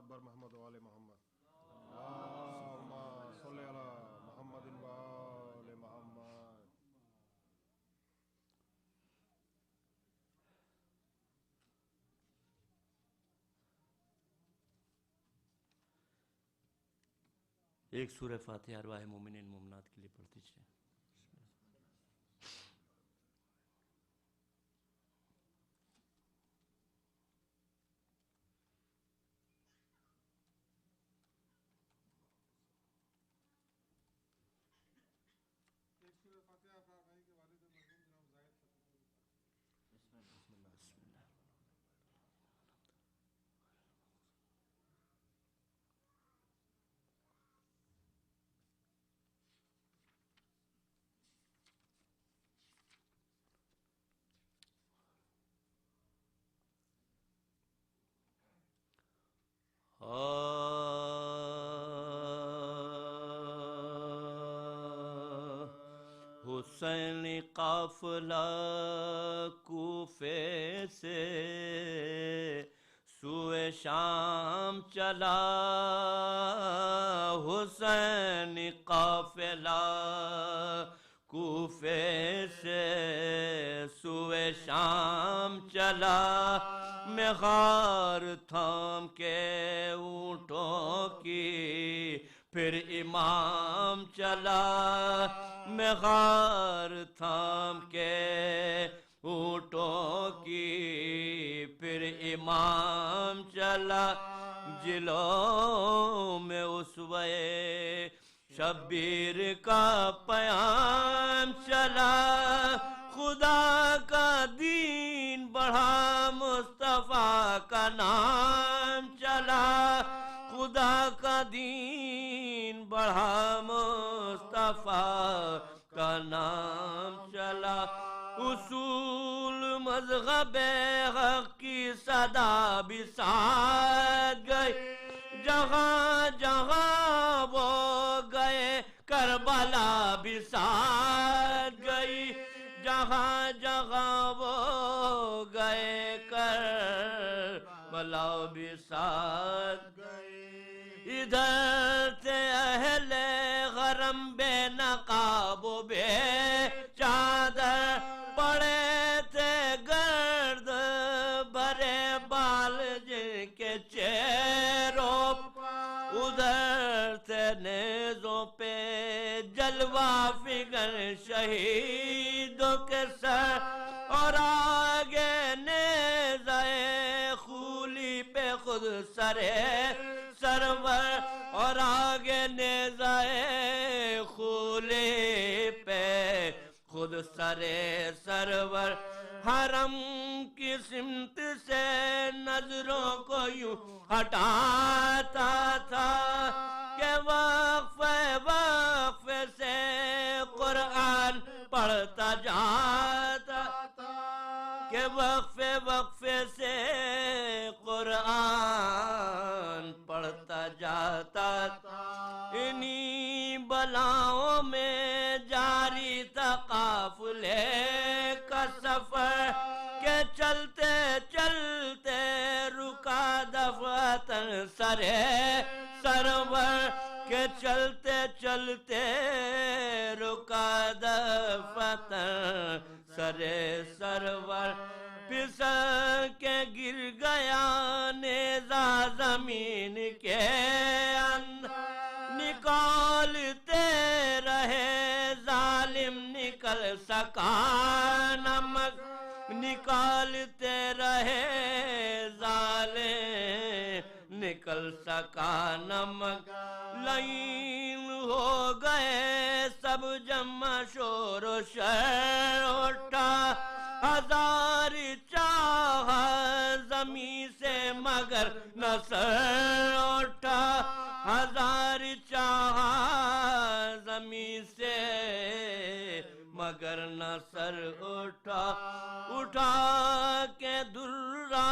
सलात बर मोहम्मद वाले मोहम्मद अल्लाहुम्मा सल्ली अला मुहम्मदिन व आले मोहम्मद। एक सूरह फातिहा अरवाह मोमिनीन मोमिनात के लिए पढ़ दीजिए। हुसैनी काफिला कूफे से सुए शाम चला, हुसैनी काफिला कूफे से सुए शाम चला, मेगार थाम के ऊँटों की फिर इमाम चला, मेगार थाम के ऊँटों की फिर इमाम चला, जिलों में उसवे शब्बीर का पयाम चला, खुदा का दीन बढ़ा मुस्तफा का नाम चला, खुदा का दीन बढ़ा मुस्तफा का नाम चला, उसूल मज़हबे हक़ की सदा भी साथ गई, जहाँ जहाँ वो गए करबला भी साथ गई, जहाँ जहाँ वो गए करबला भी साथ गई। इधर से अहले गरम बेनकाब बे चादर पड़े थे, गर्द भरे बाल जिनके चेहरों, उधर से नेज़ों पे जलवा फिगर शहीदों के सर, और आगे नेज़ाए खूली पे खुद सरे सरवर, और आगे नेज़ाए खूली पे खुद सरे सरवर, हरम की सिमत से नजरों को यूं हटाता था कि वक्फे वक्फे से कुरान पढ़ता जाता था, कि वक्फे वक्फे से कुरान पढ़ता जाता था। इन्हीं बलाओं में जारी था काफिले का सफर, के चलते चलते रुका दफतन सरे सरवर, के चलते चलते रुका दफतन सरे सरवर, फिसल के गिर गया नेज़ा जमीन के अंदर, निकालते रहे जालिम निकल सका नमक, निकालते रहे जालिम निकल सका नमक, लाइन हो गए सब जमा शोर शर उठा, हजार चाह जमी से मगर न सर उठा, हजार चाह जमी से मगर न सर उठा, उठा के दुर्रा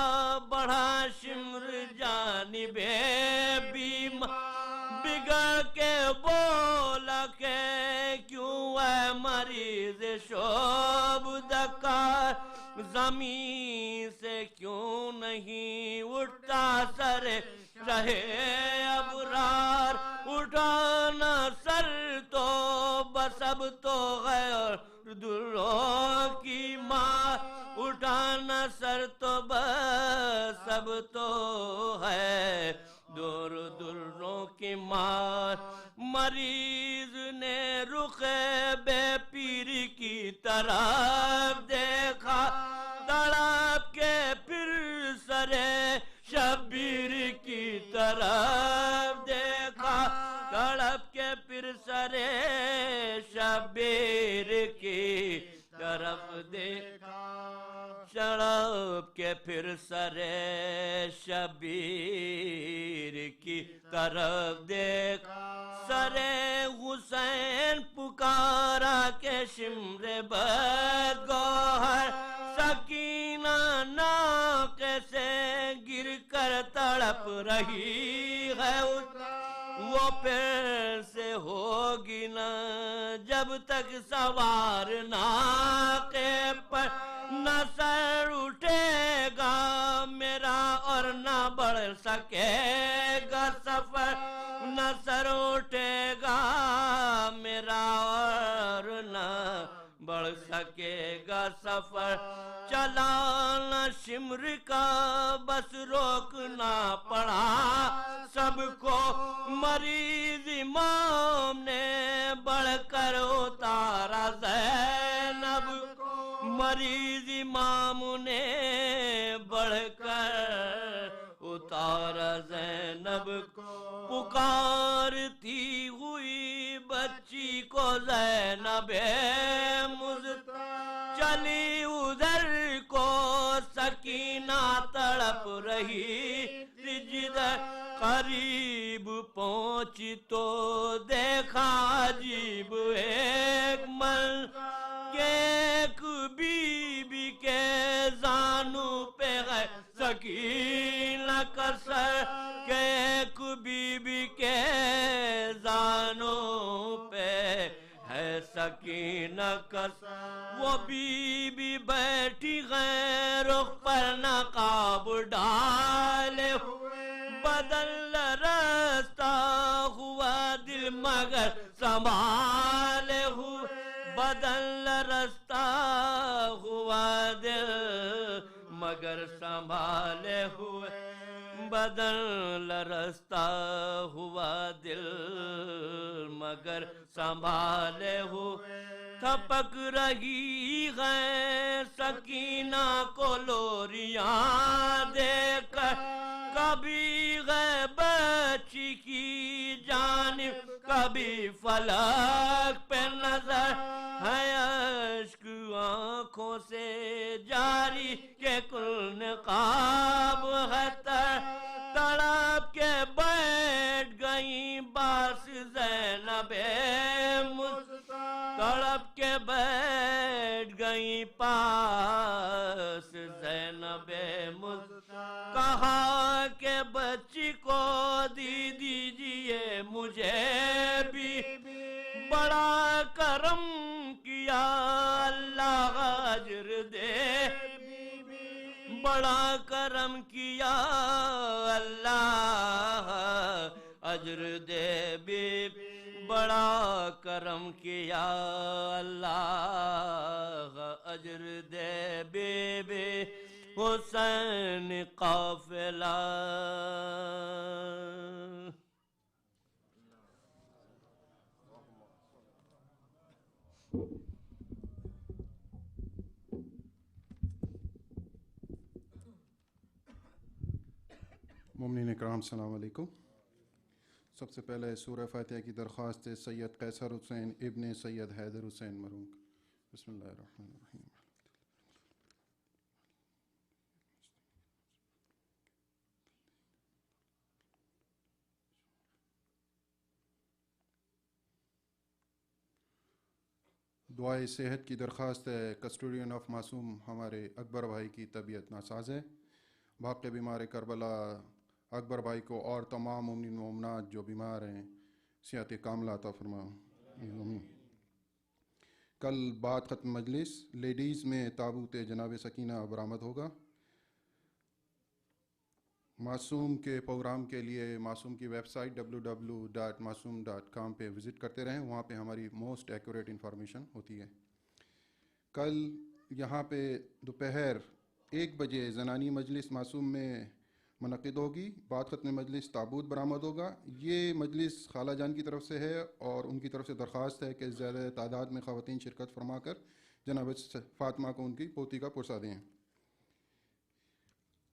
बढ़ा शिमर जानिबे बीमा, बिगड़ के बोला के क्यों है मरीज शोभ दकार, जमीन से क्यों नहीं उठता सरे रहे अबरार, उठाना सर तो बस अब तो गैर दुल्हों की माँ, उठाना सर तो बस अब तो है दूर दुल्हों की माँ। मरीज ने रुखे बेपीर की तरफ देखा, तड़प के फिर सरे शब्बीर की तरफ देखा, तड़प के फिर सरे शब्बीर की तरफ देखा, तड़प के फिर सरे शब्बीर की तरफ देखा। सरे हुसैन पुकारा के शिमरे बदगोहर, सकीना नाके से गिर कर तड़प रही है, वो फिर से होगी न जब तक सवार नाके पर, न सर उठेगा मेरा और न बढ़ सकेगा सफर, न सर उठेगा मेरा और न बढ़ सकेगा सफर। चलाना शिमर का बस रोकना पड़ा सबको, मरीज इमाम ने बढ़कर उतारा ज़ैनब को, मरीज इमाम ने बढ़कर उतारा ज़ैनब को। पुकारती हुई बच्ची को ज़ैनबे मुज़्ता, चली उधर को सकीना तड़प रही जिधर, करीब पहुंची तो देखा अजीब एक मन, के एक बीबी के जानू पे है सकीना का सर, के एक बीबी के जानू पे है सकीना का सर। वो बीबी बैठी है रुख पर नकाब डाले हुए, बदल रास्ता हुआ दिल मगर संभाले हुए, बदल रास्ता हुआ दिल मगर संभाले हुए, बदल रास्ता हुआ दिल मगर संभाले हुए। थपक रही है सकीना को लोरियां देकर, कभी है बच्ची की जानिब कभी फलक पे नजर, है अश्क आंखों से जारी के कुल नकाब है तर, तड़प के बैठ गई बास ज़ैनबे मुज़्ता, तड़प के बैठ गई पास ज़ैनबे मुज़्ता। कहा के बच्ची को दी दीजिए मुझे भी, बड़ा करम किया अल्लाह अजर दे, बड़ा करम किया अल्लाह अजर दे बीबी, बड़ा करम किया अल्लाह अजर दे बीबी। हुसैन काफिला मुमिनीन इकराम सलाम अलैकुम। सबसे पहले सूरह फातिहा की दरख्वास्त है सैयद कैसर हुसैन इब्ने सैयद हैदर हुसैन मरूम। बिस्मिल्लाहिर्रहमानिर्रहीम। दुआए सेहत की दरख्वास्त है। कस्टोडियन ऑफ मासूम हमारे अकबर भाई की तबीयत नासाज है। वाक़ बीमार करबला अकबर भाई को और तमाम मुमिनीन मोमिनात जो बीमार हैं सेहत कामिला अता फरमा। कल बाद ख़त्म मजलिस लेडीज़ में ताबूत जनाब सकीना बरामद होगा। मासूम के प्रोग्राम के लिए मासूम की वेबसाइट www.masoom.com पे विज़िट करते रहें, वहाँ पे हमारी मोस्ट एक्यूरेट इंफॉर्मेशन होती है। कल यहाँ पे दोपहर 1 बजे ज़नानी मजलिस मासूम में मुनक़िद होगी। बाद ख़त्म मजलिस ताबूत बरामद होगा। ये मजलिस खाला जान की तरफ से है और उनकी तरफ से दरख्वास्त है कि ज़्यादा तादाद में ख़वातीन शिरकत फरमा कर जनाब फ़ातिमा को उनकी पोती का पुरसा दें।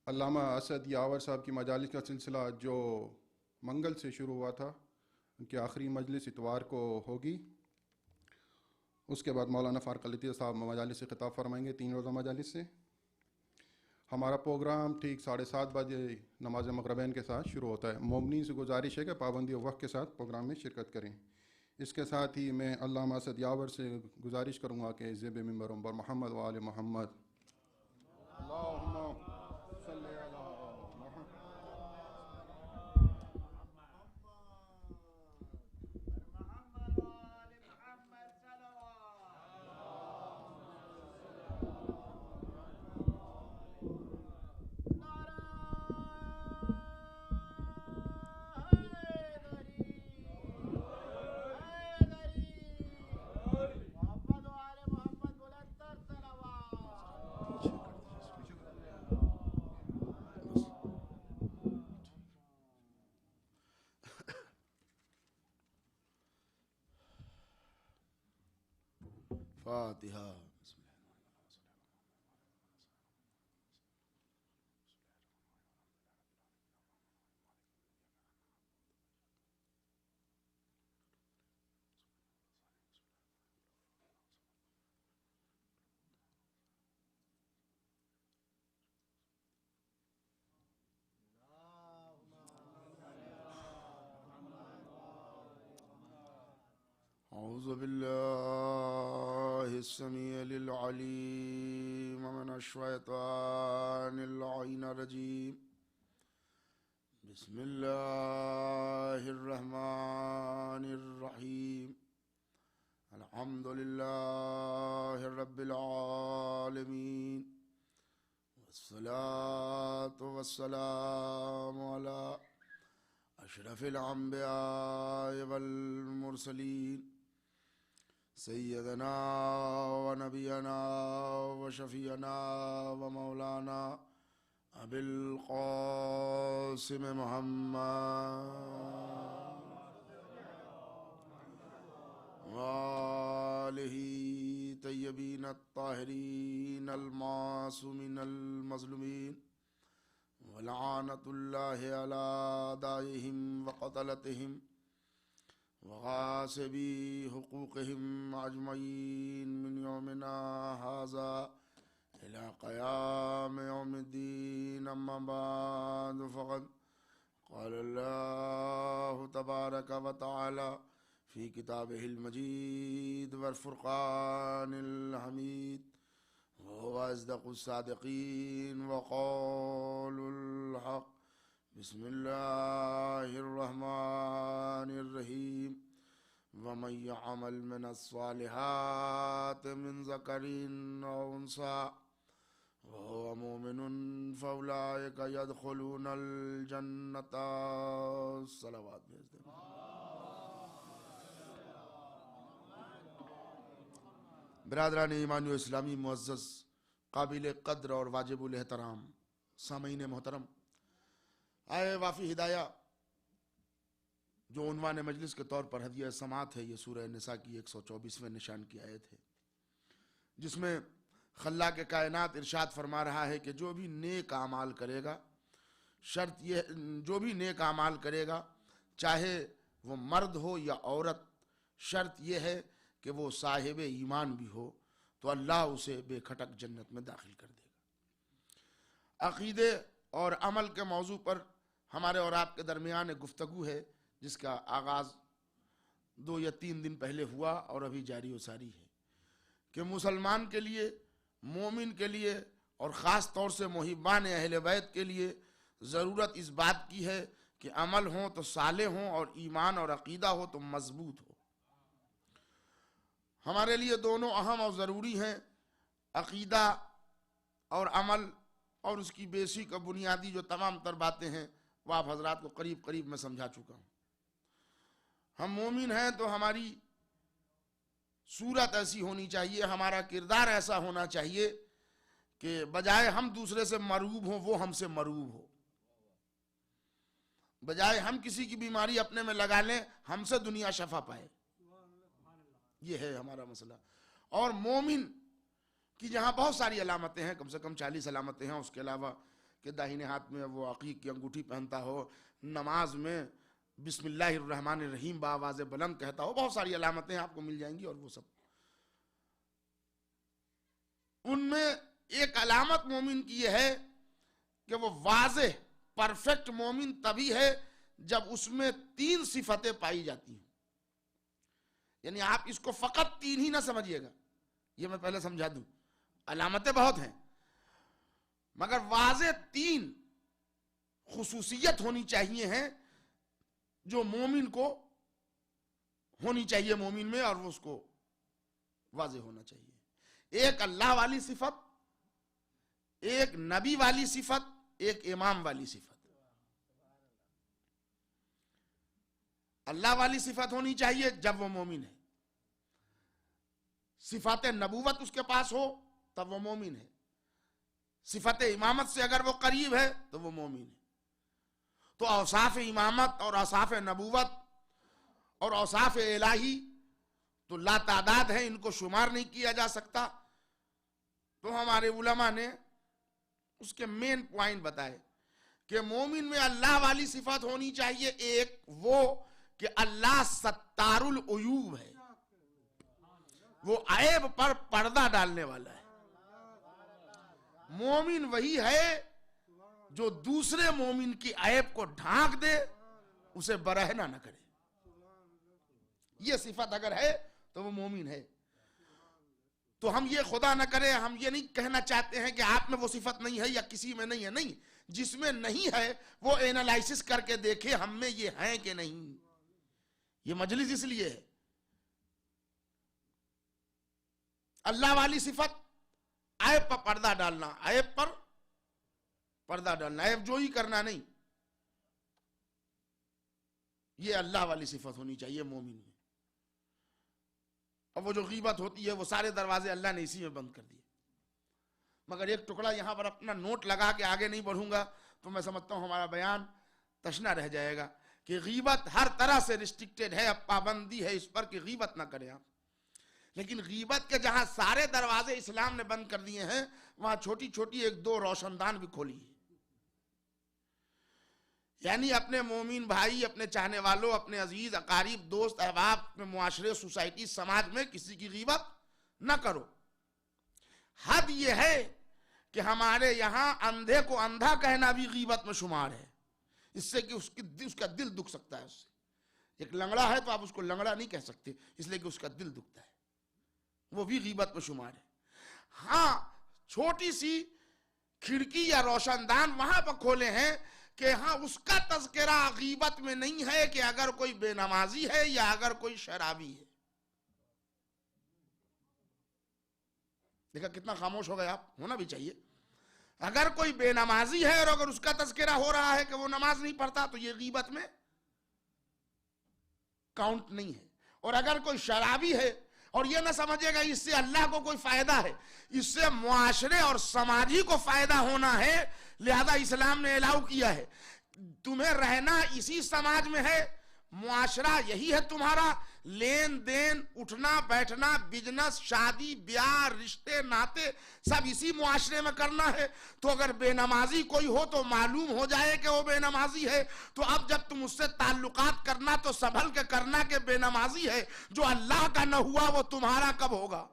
अल्लामा असद यावर साहब की मजालिस का सिलसिला जो मंगल से शुरू हुआ था, उनकी आखिरी मजलिस इतवार को होगी। उसके बाद मौलाना फ़ारूक अली साहब मजालिस से ख़िताब फरमाएंगे 3 रोज़ा मजालिस से। हमारा प्रोग्राम ठीक 7:30 बजे नमाज मगरिबैन के साथ शुरू होता है। मोमिनीन से गुजारिश है कि पाबंदी वक्त के साथ प्रोग्राम में शिरकत करें। इसके साथ ही मैं अल्लामा असद यावर से गुजारिश करूँगा कि ज़ेब मिंबर मोहम्मद व आले मोहम्मद फातिहा। औज़ु बिल्लाहि अस्समीउल अलीम मिनश शैतानिर रजीम। बिस्मिल्लाहिर रहमानिर रहीम। अल्हम्दुलिल्लाहि रब्बिल आलमीन वस्सलातु वस्सलामु अला अशरफिल अंबिया वल मुरसलीन सय्यदना व नबियना व शफीना व मौलाना अबिल क़ासिम मुहम्मद व आलिहि तय्यबीन अत्ताहिरीन अल मासूमीन अल मज़लूमीन वलानतुल्लाहि अला दाइहिम व क़तलतिहिम व गासिबी हुकूक़िहिम अजमईन मिन यौमिना हाज़ा इला क़याम यौमिद्दीन। अम्मा बाद फ़क़द क़ाल अल्लाहु तबारक व तआला फ़ी किताबिहिल मजीद वल फ़ुरक़ानिल हमीद वहुव अस्दक़ुस सादिक़ीन व क़ौलुल हक़। बिस्मिल्लाहिर रहमानिर रहीम। वमन यअमल मिनस्सालिहाति मिन ज़करिन औ उन्सा वहुव मुमिनुन फ़उलाइका यदख़ुलूनल जन्नता। सलावत भेज दें। बिरादरान ईमानी व इस्लामी मुअज़्ज़ज़ काबिल क़द्र और वाजिबुल एहतराम सामीन मोहतरम, आए वाफ़ी हिदाया जो उन्वान मजलिस के तौर पर हदिया समात है, ये सूरह निसा की 124वें निशान की आयत है, जिसमें खल्लाक़ कायनात इरशाद फरमा रहा है कि जो भी नेक आमाल करेगा, शर्त ये, जो भी नेक आमाल करेगा चाहे वो मर्द हो या औरत, शर्त यह है कि वो साहिब ईमान भी हो, तो अल्लाह उसे बेखटक जन्नत में दाखिल कर देगा। अक़ीदे और अमल के मौजू पर हमारे और आपके दरमियान गुफ्तगू है, जिसका आगाज़ 2 या 3 दिन पहले हुआ और अभी जारी व सारी है कि मुसलमान के लिए, मोमिन के लिए और ख़ास तौर से मुहिब्बान अहले बैत के लिए ज़रूरत इस बात की है कि अमल हो तो साले हों और ईमान और अक़ीदा हो तो मजबूत हो। हमारे लिए दोनों अहम और ज़रूरी हैं, अक़ीदा और अमल और उसकी बेसिक और बुनियादी जो तमाम तर बातें हैं वो आप हजरात को करीब करीब मैं समझा चुका हूँ। हम मोमिन हैं तो हमारी सूरत ऐसी होनी चाहिए, हमारा किरदार ऐसा होना चाहिए कि बजाय हम दूसरे से मरूब हों वो हमसे मरूब हो, बजाय हम किसी की बीमारी अपने में लगा लें हमसे दुनिया शफा पाए। ये है हमारा मसला। और मोमिन की जहाँ बहुत सारी अलामतें हैं, कम से कम 40 अलामतें हैं, उसके अलावा कि दाहिने हाथ में वो अकीक की अंगूठी पहनता हो, नमाज में बिस्मिल्लाहिर्रहमानिर्रहीम बावाज़ बुलंद कहता हो, बहुत सारी अलामतें आपको मिल जाएंगी। और वो सब उनमें एक अलामत मोमिन की यह है कि वो वाज़ेह परफेक्ट मोमिन तभी है जब उसमें 3 सिफतें पाई जाती हैं। यानी आप इसको फकत 3 ही ना समझिएगा, ये मैं पहले समझा दूं, अलामतें बहुत हैं मगर वाज़ेह 3 खुसूसियत होनी चाहिए हैं जो मोमिन को होनी चाहिए मोमिन में, और वो उसको वाज़ेह होना चाहिए। एक अल्लाह वाली सिफत, एक नबी वाली सिफत, एक इमाम वाली सिफत। अल्लाह वाली सिफत होनी चाहिए जब वो मोमिन है, सिफत नबूवत उसके पास हो तब वो मोमिन है, सिफत इमामत से अगर वो करीब है तो वो मोमिन है। तो औसाफ इमामत और औसाफ नबूवत और औसाफ इलाही तो ला तादाद है, इनको शुमार नहीं किया जा सकता। तो हमारे उलमा ने उसके मेन पॉइंट बताए कि मोमिन में अल्लाह वाली सिफत होनी चाहिए। एक वो कि अल्लाह सत्तारुल उयूब है, वो ऐब पर पर्दा डालने वाला है। मोमिन वही है जो दूसरे मोमिन की ऐब को ढांक दे, उसे बरहना न करे। ये सिफत अगर है तो वो मोमिन है। तो हम ये खुदा न करे, हम ये नहीं कहना चाहते हैं कि आप में वो सिफत नहीं है या किसी में नहीं है, नहीं, जिसमें नहीं है वो एनालिसिस करके देखे हम में ये है कि नहीं। ये मजलिस इसलिए है। अल्लाह वाली सिफत ऐब पर पर्दा डालना, ऐब पर पर्दा डालना, ऐब जो ही करना नहीं, ये अल्लाह वाली सिफत होनी चाहिए मोमिन में। और वो जो गीबत होती है वो सारे दरवाजे अल्लाह ने इसी में बंद कर दिए। मगर एक टुकड़ा यहां पर अपना नोट लगा के आगे नहीं बढ़ूंगा तो मैं समझता हूं हमारा बयान तशना रह जाएगा कि गीबत हर तरह से रिस्ट्रिक्टेड है, अब पाबंदी है इस पर कि गीबत ना करें आप। लेकिन गीबत के जहां सारे दरवाजे इस्लाम ने बंद कर दिए हैं, वहां छोटी छोटी 1-2 रोशनदान भी खोली है। यानी अपने मोमिन भाई, अपने चाहने वालों, अपने अजीज अकारीब, दोस्त अहबाब, अपने मुआशरे, सोसाइटी, समाज में किसी की गीबत न करो। हद यह है कि हमारे यहां अंधे को अंधा कहना भी गीबत में शुमार है, इससे कि उसका दिल दुख सकता है उससे। एक लंगड़ा है तो आप उसको लंगड़ा नहीं कह सकते, इसलिए कि उसका दिल दुखता है, वो भी गीबत में शुमार है। हाँ, छोटी सी खिड़की या रोशनदान वहां पर खोले हैं कि हाँ, उसका तज़किरा गीबत में नहीं है कि अगर कोई बेनमाजी है या अगर कोई शराबी है। देखा कितना खामोश हो गए आप, होना भी चाहिए। अगर कोई बेनमाजी है और अगर उसका तज़किरा हो रहा है कि वो नमाज नहीं पढ़ता तो ये गीबत में काउंट नहीं है। और अगर कोई शराबी है और ये ना समझेगा इससे अल्लाह को कोई फायदा है, इससे मुआशरे और समाजी को फायदा होना है, लिहाजा इस्लाम ने अलाउ किया है। तुम्हें रहना इसी समाज में है, मुआशरा यही है तुम्हारा, लेन देन, उठना बैठना, बिजनेस, शादी ब्याह, रिश्ते नाते सब इसी मुआशरे में करना है। तो अगर बेनमाजी कोई हो तो मालूम हो जाए कि वो बेनमाजी है, तो अब जब तुम उससे ताल्लुकात करना तो संभल के करना कि बेनमाजी है, जो अल्लाह का न हुआ वो तुम्हारा कब होगा।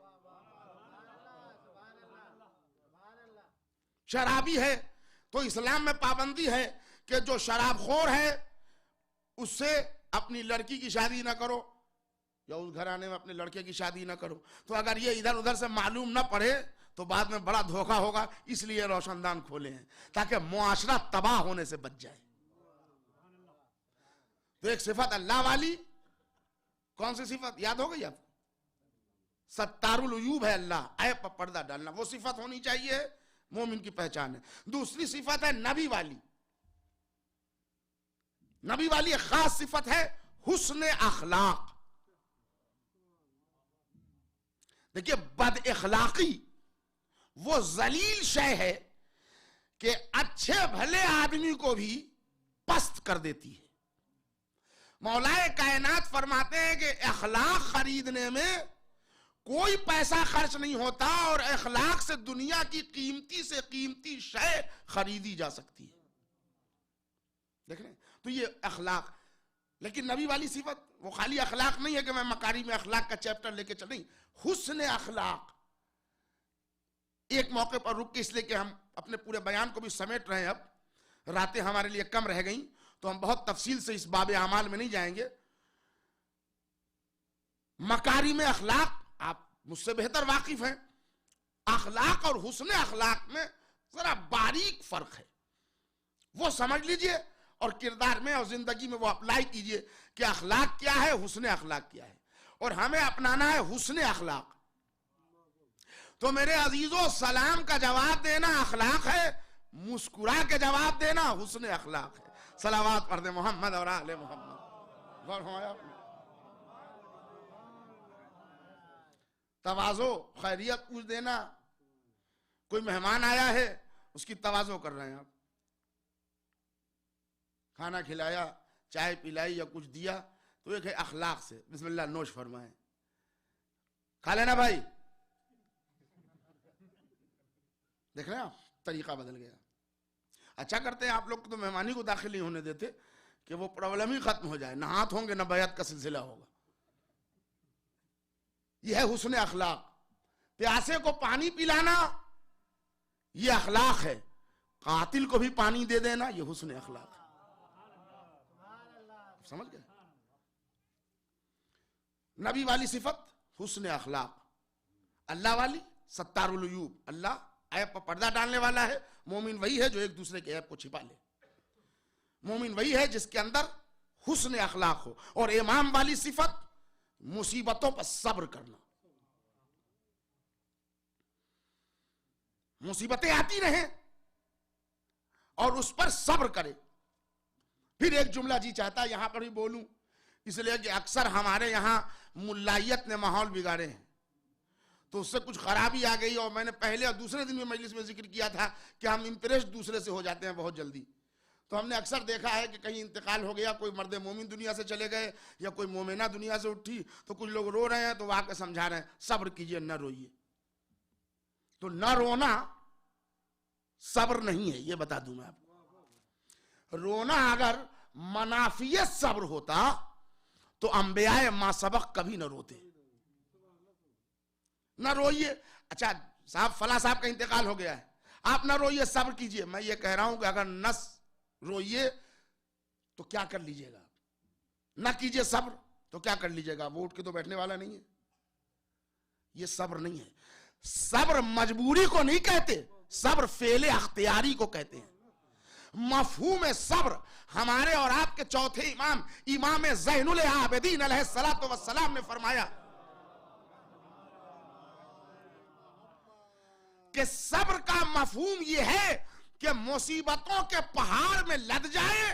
शराबी है तो इस्लाम में पाबंदी है कि जो शराबखोर है उससे अपनी लड़की की शादी ना करो या उस घराने में अपने लड़के की शादी ना करो। तो अगर ये इधर उधर से मालूम ना पड़े तो बाद में बड़ा धोखा होगा, इसलिए रोशनदान खोले हैं ताकि मुआशरा तबाह होने से बच जाए। तो एक सिफत अल्लाह वाली, कौन सी सिफत याद हो गई आपको? सत्तारुल उयूब है अल्लाह, ऐब पर पर्दा डालना, वो सिफत होनी चाहिए मोमिन की पहचान है। दूसरी सिफत है नबी वाली। नबी वाली एक खास सिफत है हुस्न अखलाक। देखिए, बद इखलाकी वो जलील शय है कि अच्छे भले आदमी को भी पस्त कर देती है। मौलाए कायनात फरमाते हैं कि अखलाक खरीदने में कोई पैसा खर्च नहीं होता और अखलाक से दुनिया की कीमती से कीमती शय खरीदी जा सकती है। देख रहे हैं, तो ये अखलाक। लेकिन नबी वाली सिफत वो खाली अखलाक नहीं है कि मैं मकारी में अखलाक का चैप्टर लेके चल रही, हुस्न अखलाक। एक मौके पर रुक के, इसलिए कि हम अपने पूरे बयान को भी समेट रहे हैं, अब रातें हमारे लिए कम रह गई, तो हम बहुत तफसील से इस बाब अमाल में नहीं जाएंगे। मकारी में अखलाक आप मुझसे बेहतर वाकिफ हैं। अखलाक और हुस्न अखलाक में जरा बारीक फर्क है, वो समझ लीजिए और किरदार में और जिंदगी में वो अप्लाई कीजिए कि अखलाक क्या है, हुस्न अखलाक क्या है। और हमें अपनाना है हुस्न अखलाक। तो मेरे अजीजों, सलाम का जवाब देना अखलाक है, मुस्कुरा के जवाब देना हुस्न अखलाक है। सलावत पढ़ दे मोहम्मद और आले मोहम्मद। गौर फरमाया आपने? तवाज़ो, खैरियत पूछ देना। कोई मेहमान आया है, उसकी तवाज़ो कर रहे हैं आप। खाना खिलाया, चाय पिलाई या कुछ दिया, तो एक है अखलाक से बिस्मिल्लाह नोश फरमाए, खा लेना भाई। देख रहे हैं आप, तरीका बदल गया। अच्छा करते हैं आप लोग तो मेहमानी को दाखिल नहीं होने देते कि वो प्रॉब्लम ही खत्म हो जाए। ना हाथ होंगे ना बैत का सिलसिला होगा। यह है हुस्न अखलाक। प्यासे को पानी पिलाना यह अखलाक है, कातिल को भी पानी दे देना यह हुस्न अखलाक है। समझ गए? नबी वाली सिफत हुस्न अखलाक। अल्लाह वाली सत्तारुल उयूब, अल्लाह ऐब पर पर्दा डालने वाला है। मोमिन वही है जो एक दूसरे के ऐब को छिपा ले। मोमिन वही है जिसके अंदर हुस्न अखलाक हो। और इमाम वाली सिफत मुसीबतों पर सब्र करना। मुसीबतें आती रहें और उस पर सब्र करे। फिर एक जुमला जी चाहता यहां पर भी बोलूं, इसलिए कि अक्सर हमारे यहां मुल्लायत ने माहौल बिगाड़े हैं, तो उससे कुछ खराबी आ गई। और मैंने पहले और दूसरे दिन भी मजलिस में जिक्र किया था कि हम इंप्रेस दूसरे से हो जाते हैं बहुत जल्दी। तो हमने अक्सर देखा है कि कहीं इंतकाल हो गया, कोई मर्द मोमिन दुनिया से चले गए या कोई मोमिना दुनिया से उठी, तो कुछ लोग रो रहे हैं तो वहां के समझा रहे हैं सब्र कीजिए, न रोइए। तो न रोना सब्र नहीं है, ये बता दूं मैं आपको। रोना अगर मनाफियत सब्र होता तो अंबियाए मासबक कभी न रोते। न रोइए, अच्छा साहब फला साहब का इंतकाल हो गया है, आप न रोइए, सब्र कीजिए। मैं ये कह रहा हूं कि अगर न रोइए तो क्या कर लीजिएगा, न कीजिए सब्र तो क्या कर लीजिएगा, वो उठ के तो बैठने वाला नहीं है। ये सब्र नहीं है। सब्र मजबूरी को नहीं कहते, सब्र फेले अख्तियारी को कहते हैं। मफहूम सब्र हमारे और आपके चौथे इमाम इमाम ज़ैनुल आबिदीन अलैहिस्सलातु वस्सलाम ने फरमाया कि सब्र का मफहूम यह है कि मुसीबतों के पहाड़ में लद जाए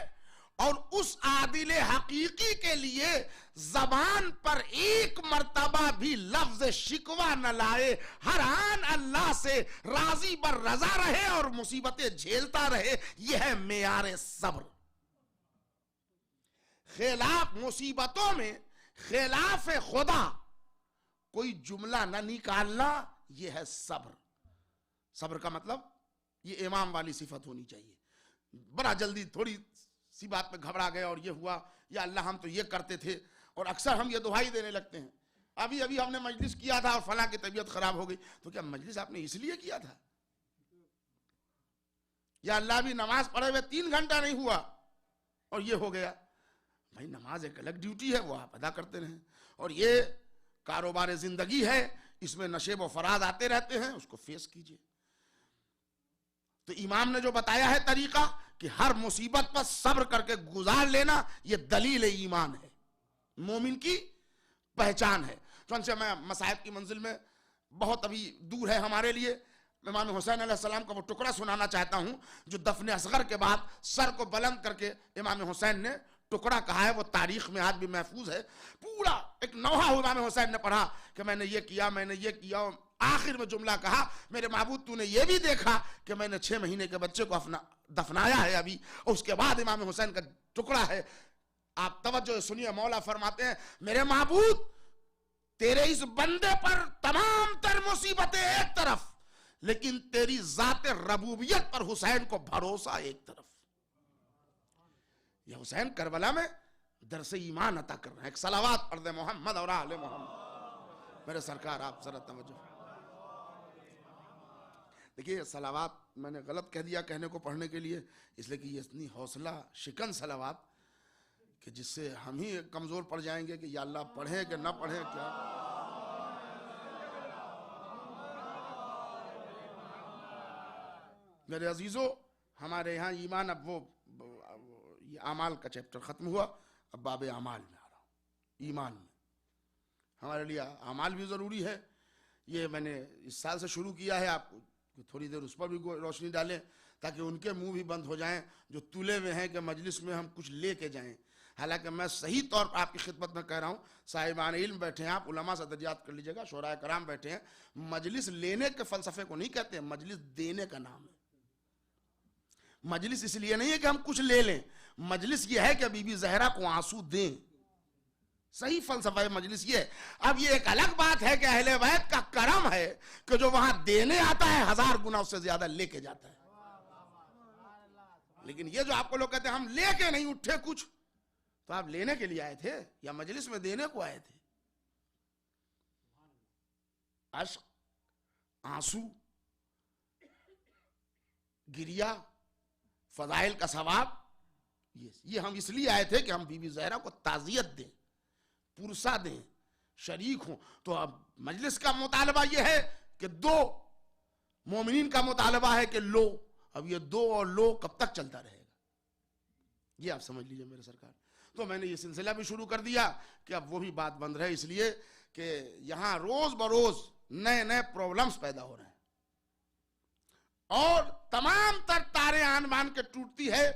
और उस आदिल हकीकी के लिए जबान पर एक मर्तबा भी लफ्ज शिकवा न लाए, हर आन अल्लाह से राजी बर रजा रहे और मुसीबतें झेलता रहे। यह है मेयार सब्र। खिलाफ मुसीबतों में खिलाफ खुदा कोई जुमला न निकालना, यह है सब्र। सब्र का मतलब ये इमाम वाली सिफत होनी चाहिए। बड़ा जल्दी थोड़ी सी बात में घबरा गए और ये हुआ, या अल्लाह हम तो ये करते थे। और अक्सर हम ये दुहाई देने लगते हैं, अभी अभी हमने मजलिस किया था और फला की तबीयत खराब हो गई, तो क्या मजलिस आपने इसलिए किया था? या अल्लाह भी नमाज पढ़े हुए 3 घंटा नहीं हुआ और ये हो गया। भाई नमाज एक अलग ड्यूटी है, वो आप अदा करते रहें। और ये कारोबार जिंदगी है, इसमें नशेब व फराज आते रहते हैं, उसको फेस कीजिए। तो इमाम ने जो बताया है तरीका कि हर मुसीबत पर सब्र करके गुजार लेना, यह दलील ईमान है, मोमिन की पहचान है। तो मैं मसाइब की मंजिल में बहुत अभी दूर है हमारे लिए, इमाम हुसैन अलैहिस्सलाम का वो टुकड़ा सुनाना चाहता हूं जो दफन असगर के बाद सर को बुलंद करके इमाम हुसैन ने टुकड़ा कहा है। वो तारीख में आज भी महफूज है। पूरा एक नौहा इमाम हुसैन ने पढ़ा कि मैंने ये किया, मैंने ये किया। आखिर में जुमला कहा, मेरे महबूब तूने ये भी देखा कि मैंने 6 महीने के बच्चे को दफनाया है अभी। और उसके बाद इमाम हुसैन का टुकड़ा है। आप तवज्जो सुनिए, मौला फरमाते हैं, मेरे महबूब तेरे इस बंदे पर तमाम तर मुसीबतें एक तरफ, लेकिन तेरी जाते रबूबियत पर हुसैन को भरोसा एक तरफ। ये हुसैन करबला में दरसे ईमान अता कर रहे हैं। एक सलावात पढ़ दे मोहम्मद और आले मोहम्मद। मेरे सरकार आप जरा तवज्जो देखिए, सलावात मैंने गलत कह दिया कहने को पढ़ने के लिए, इसलिए कि ये इतनी हौसला शिकन सलावात कि जिससे हम ही कमजोर पड़ जाएंगे कि या अल्लाह पढ़े कि ना पढ़े। क्या मेरे अजीजों, हमारे यहाँ ईमान, अब वो ये आमाल का चैप्टर खत्म हुआ, अब बाब आमाल में आ रहा हूँ। ईमान में हमारे लिए आमाल भी ज़रूरी है। ये मैंने इस साल से शुरू किया है। आप थोड़ी देर उस पर भी रोशनी डालें ताकि उनके मुंह भी बंद हो जाएं जो तुले हुए हैं कि मजलिस में हम कुछ लेके जाएं। हालांकि मैं सही तौर पर आपकी खिदमत में कह रहा हूँ, साहिबान इल्म बैठे हैं, आप उलमा से दरियात कर लीजिएगा, शोराए कराम बैठे हैं। मजलिस लेने के फलसफे को नहीं कहते, मजलिस देने का नाम है। मजलिस इसलिए नहीं है कि हम कुछ ले लें, मजलिस ये है कि बीबी जहरा को आंसू दें। सही फलसफा है मजलिस ये। अब ये एक अलग बात है कि अहले बैत का करम है कि जो वहां देने आता है 1000 गुना उससे ज्यादा लेके जाता है। लेकिन ये जो आपको लोग कहते हैं हम लेके नहीं उठे कुछ, तो आप लेने के लिए आए थे या मजलिस में देने को आए थे? अश्क, आंसू, गिरिया, फजाइल का सवाब, ये हम इसलिए आए थे कि हम बीबी जहरा को ताजियत दें, पुरसा दें, शरीक हों। तो अब मजलिस का मुतालबा यह है कि 2, मोमिनीन का मुतालबा है कि लो। अब ये 2 और लो कब तक चलता रहेगा, ये आप समझ लीजिए मेरे सरकार। तो मैंने ये सिलसिला भी शुरू कर दिया कि अब वो भी बात बंद रहे, इसलिए कि यहां रोज बरोज नए नए प्रॉब्लम्स पैदा हो रहे हैं और तमाम तर तारे आन बान के टूटती है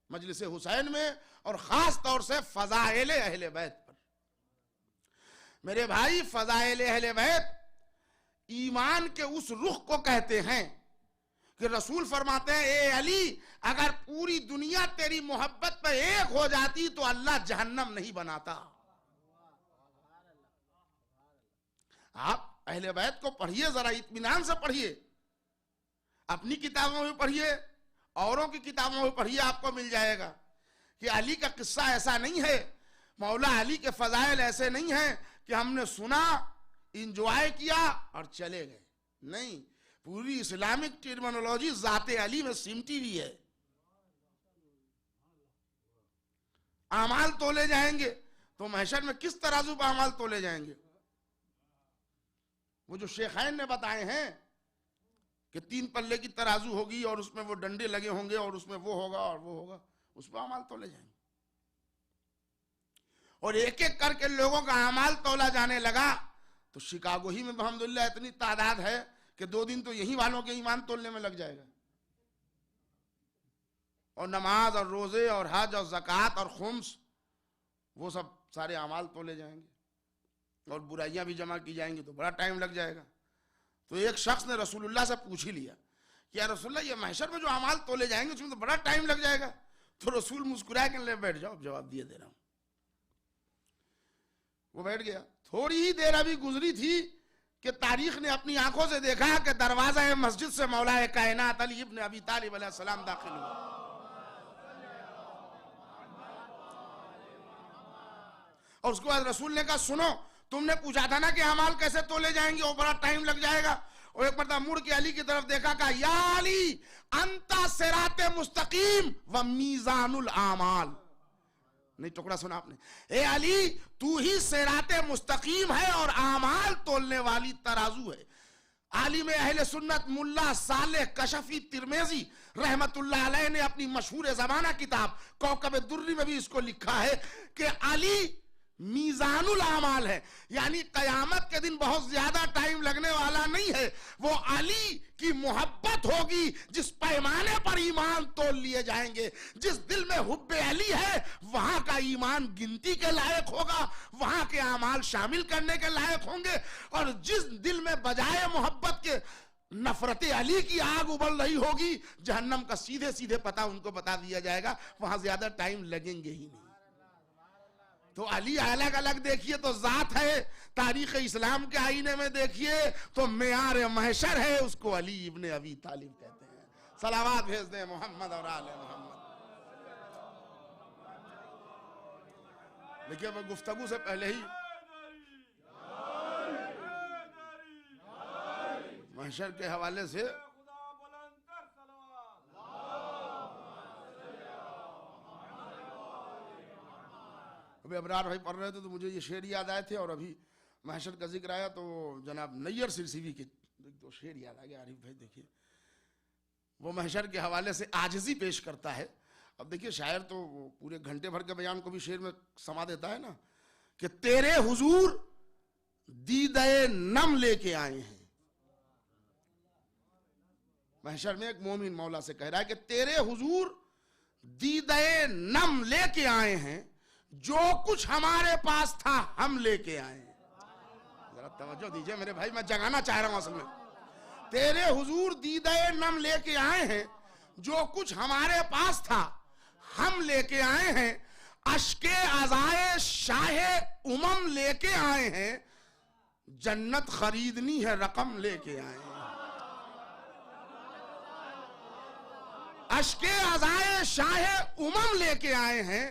मजलिस हुसैन में, और खास तौर से फजाइल अहले बैत पर। मेरे भाई, फजाइल अहले बैत ईमान के उस रुख को कहते हैं कि रसूल फरमाते हैं, ए अली, अगर पूरी दुनिया तेरी मोहब्बत पे एक हो जाती तो अल्लाह जहन्नम नहीं बनाता। आप अहले बैत को पढ़िए, जरा इत्मीनान से पढ़िए, अपनी किताबों में पढ़िए, औरों की किताबों में पढ़िए, आपको मिल जाएगा कि अली का किस्सा ऐसा नहीं है, मौला अली के फजाइल ऐसे नहीं है कि हमने सुना, इंजॉय किया और चले गए। नहीं, पूरी इस्लामिक टर्मिनोलॉजी जाते अली में सिमटी हुई है। आमाल तोले जाएंगे तो महशर में किस तराजू पर आमाल तोले जाएंगे? वो जो शेखैन ने बताए हैं कि 3 पल्ले की तराजू होगी और उसमें वो डंडे लगे होंगे और उसमें वो होगा और वो होगा, उस पर अमाल तोले जाएंगे। और एक एक करके लोगों का अमाल तोला जाने लगा तो शिकागो ही में अल्हम्दुलिल्लाह इतनी तादाद है कि 2 दिन तो यही वालों के ईमान तोलने में लग जाएगा। और नमाज और रोजे और हज और ज़कात और खुम्स, वो सब सारे अमाल तोले जाएंगे और बुराइयां भी जमा की जाएंगी तो बड़ा टाइम लग जाएगा। तो एक शख्स ने रसूलुल्लाह से पूछ ही लिया कि या रसूलुल्लाह, ये महशर में जो अमाल तोले जाएंगे उसमें तो बड़ा टाइम लग जाएगा। तो रसूल मुस्कुराए के ले बैठ जाओ, जवाब दिए दे रहा हूं। वो बैठ गया। थोड़ी ही देर अभी गुजरी थी कि तारीख ने अपनी आंखों से देखा कि दरवाजा मस्जिद से मौलाए कायनात अली इब्न अबी तालिब अलैहिस्सलाम दाखिल हुए। और उसके बाद रसूल ने कहा, सुनो, तुमने पूछा था ना कि अमाल कैसे तोले जाएंगे, वो बड़ा टाइम लग जाएगा। और एक मरतबा मुड़ के अली की तरफ देखा, कहा, या अली अंता सिराते मुस्तकीम व मीजानुल आमाल। नहीं, टुकड़ा सुना आपने? ए अली, तू ही सिराते मुस्तकीम है और आमाल तोलने वाली तराजू है। आलिम अहले सुन्नत मुल्ला सालेह कशफी तिरमिजी रहमतुल्लाह अलैह ने अपनी मशहूर ज़माना किताब कौकब दुर्री में भी इसको लिखा है कि अली मीजानुल आमाल है, यानी कयामत के दिन बहुत ज्यादा टाइम लगने वाला नहीं नहीं है, वो अली की मोहब्बत होगी जिस पैमाने पर ईमान तोल लिए जाएंगे। जिस दिल में हुब्बे अली है वहां का ईमान गिनती के लायक होगा, वहां के अमाल शामिल करने के लायक होंगे। और जिस दिल में बजाय मोहब्बत के नफरत अली की आग उबल रही होगी, जहन्नम का सीधे सीधे पता उनको बता दिया जाएगा, वहां ज्यादा टाइम लगेंगे ही नहीं। तो अली अलग अलग देखिए तो जात है, तारीख इस्लाम के आईने में देखिए तो मेयार महशर है, उसको अली इब्ने अबी तालिब कहते हैं। सलावत भेज दें मोहम्मद और आले मोहम्मद। देखिए मैं गुफ्तगू से पहले ही महशर के हवाले से अभी अबरार भाई पढ़ रहे थे तो मुझे ये शेर याद आए थे, और अभी महशर का जिक्र आया तो जनाब नैयर सिरसिवी के दो शेर याद आ गया। आरिफ भाई देखिए वो महशर के हवाले से आजिज़ी पेश करता है। अब देखिए शायर तो पूरे घंटे भर के बयान को भी शेर में समा देता है ना, कि तेरे हुजूर दीदे नम लेके आए हैं। महशर में एक मोमिन मौला से कह रहा है कि तेरे हुजूर दीदे नम लेके आए हैं, जो कुछ हमारे पास था हम लेके आए हैं। जरा तवज्जो दीजिए मेरे भाई, मैं जगाना चाह रहा हूं असल में। तेरे हुजूर दीदे नम लेके आए हैं, जो कुछ हमारे पास था हम लेके आए हैं। अश्के अज़ाए शाहे उमम लेके आए हैं, जन्नत खरीदनी है रकम लेके आए हैं। अश्के अज़ाए शाहे उमम लेके आए हैं,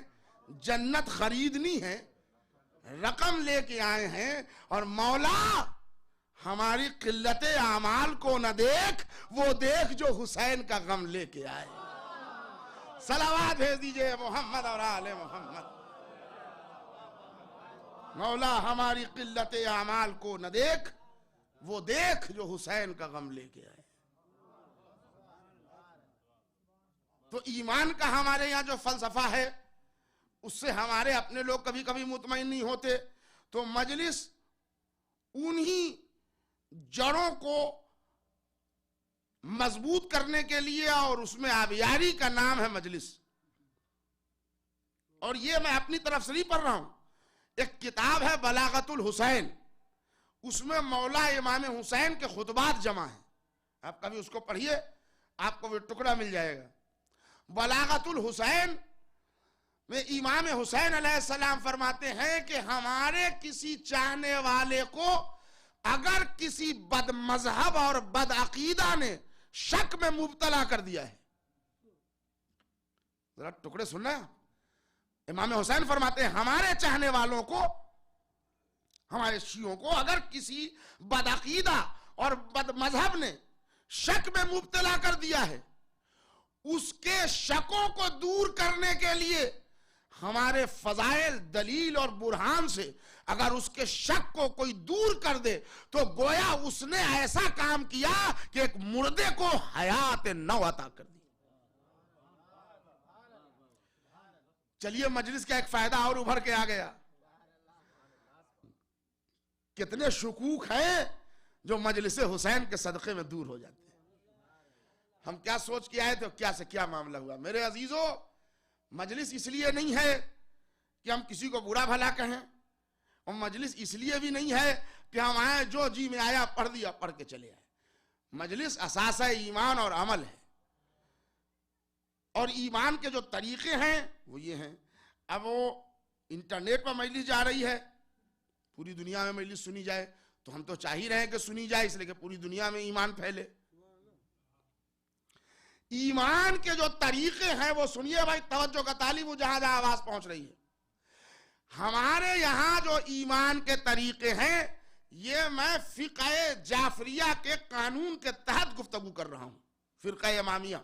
जन्नत खरीदनी है रकम लेके आए हैं। और मौला हमारी किल्लते आमाल को न देख, वो देख जो हुसैन का गम लेके आए। सलावत भेज दीजिए मोहम्मद और आले मोहम्मद। मौला हमारी किल्लते आमाल को न देख, वो देख जो हुसैन का गम लेके आए। तो ईमान का हमारे यहाँ जो फलसफा है उससे हमारे अपने लोग कभी कभी मुतमईन नहीं होते। तो मजलिस उन्हीं जड़ों को मजबूत करने के लिए, और उसमें आबियारी का नाम है मजलिस। और ये मैं अपनी तरफ से नहीं पढ़ रहा हूं, एक किताब है बलागतुल हुसैन, उसमें मौला इमाम हुसैन के खुतबात जमा है। आप कभी उसको पढ़िए, आपको वो टुकड़ा मिल जाएगा। बलागतुल हुसैन में इमाम हुसैन अलैहिस्सलाम फरमाते हैं कि हमारे किसी चाहने वाले को अगर किसी बदमजहब और बदअकीदा ने शक में मुब्तला कर दिया है, जरा टुकड़े सुनना। इमाम हुसैन फरमाते हैं हमारे चाहने वालों को, हमारे शियों को अगर किसी बदअकीदा और बदमजहब ने शक में मुब्तला कर दिया है, उसके शकों को दूर करने के लिए हमारे फजाइल दलील और बुरहान से अगर उसके शक को कोई दूर कर दे तो गोया उसने ऐसा काम किया कि एक मुर्दे को हयात नौ अता कर दी। चलिए मजलिस का एक फायदा और उभर के आ गया। कितने शुकूक हैं जो मजलिस हुसैन के सदक़े में दूर हो जाते हैं। हम क्या सोच के आए थे, क्या से क्या मामला हुआ। मेरे अजीजों, मजलिस इसलिए नहीं है कि हम किसी को बुरा भला कहें, और मजलिस इसलिए भी नहीं है कि हम आए जो जी में आया पढ़ दिया, पढ़ के चले आए। मजलिस असास है ईमान और अमल है, और ईमान के जो तरीके हैं वो ये हैं। अब वो इंटरनेट पर मजलिस जा रही है, पूरी दुनिया में मजलिस सुनी जाए, तो हम तो चाह ही रहे हैं कि सुनी जाए, इसलिए कि पूरी दुनिया में ईमान फैले। ईमान के जो तरीके हैं वो सुनिए भाई, तवज्जो का तालिब, जहां जहां आवाज पहुंच रही है। हमारे यहां जो ईमान के तरीके हैं, ये मैं फिक़े जाफरिया के कानून के तहत गुफ्तगू कर रहा हूं, फिरका इमामिया,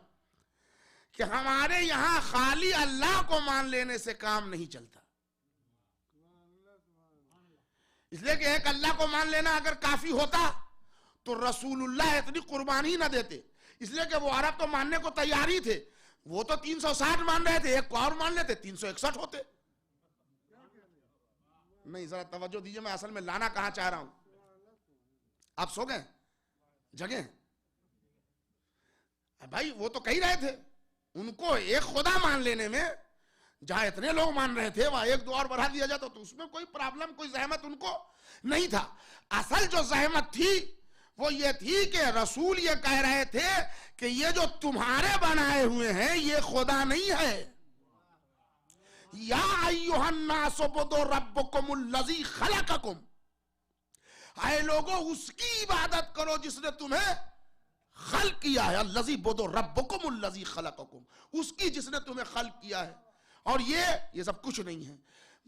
कि हमारे यहां खाली अल्लाह को मान लेने से काम नहीं चलता। इसलिए कि एक अल्लाह को मान लेना अगर काफी होता तो रसूलुल्लाह इतनी कुर्बानी ना देते। इसलिए कि वो अरब तो मानने को तैयार ही थे, वो तो 360 मान रहे थे, एक को और मान लेते 361 होते। नहीं, जरा तवज्जो दीजिए, मैं असल में लाना कहां चाह रहा हूं। आप सो गए? जगह भाई वो तो कह रहे थे, उनको एक खुदा मान लेने में जहां इतने लोग मान रहे थे वहां एक दो और बढ़ा दिया जाता तो उसमें कोई प्रॉब्लम, कोई जहमत उनको नहीं था। असल जो जहमत थी वो ये थी कि रसूल ये कह रहे थे कि ये जो तुम्हारे बनाए हुए हैं ये खुदा नहीं है। या अय्युहन्नास उब्दू रब्बकुमुल्लज़ी खलक़कुम, आए लोगों उसकी इबादत करो जिसने तुम्हें खल्क किया है। अल्लज़ी उब्दू रब्बकुमुल्लज़ी खलक़कुम, उसकी जिसने तुम्हें खल्क किया है। और ये सब कुछ नहीं है।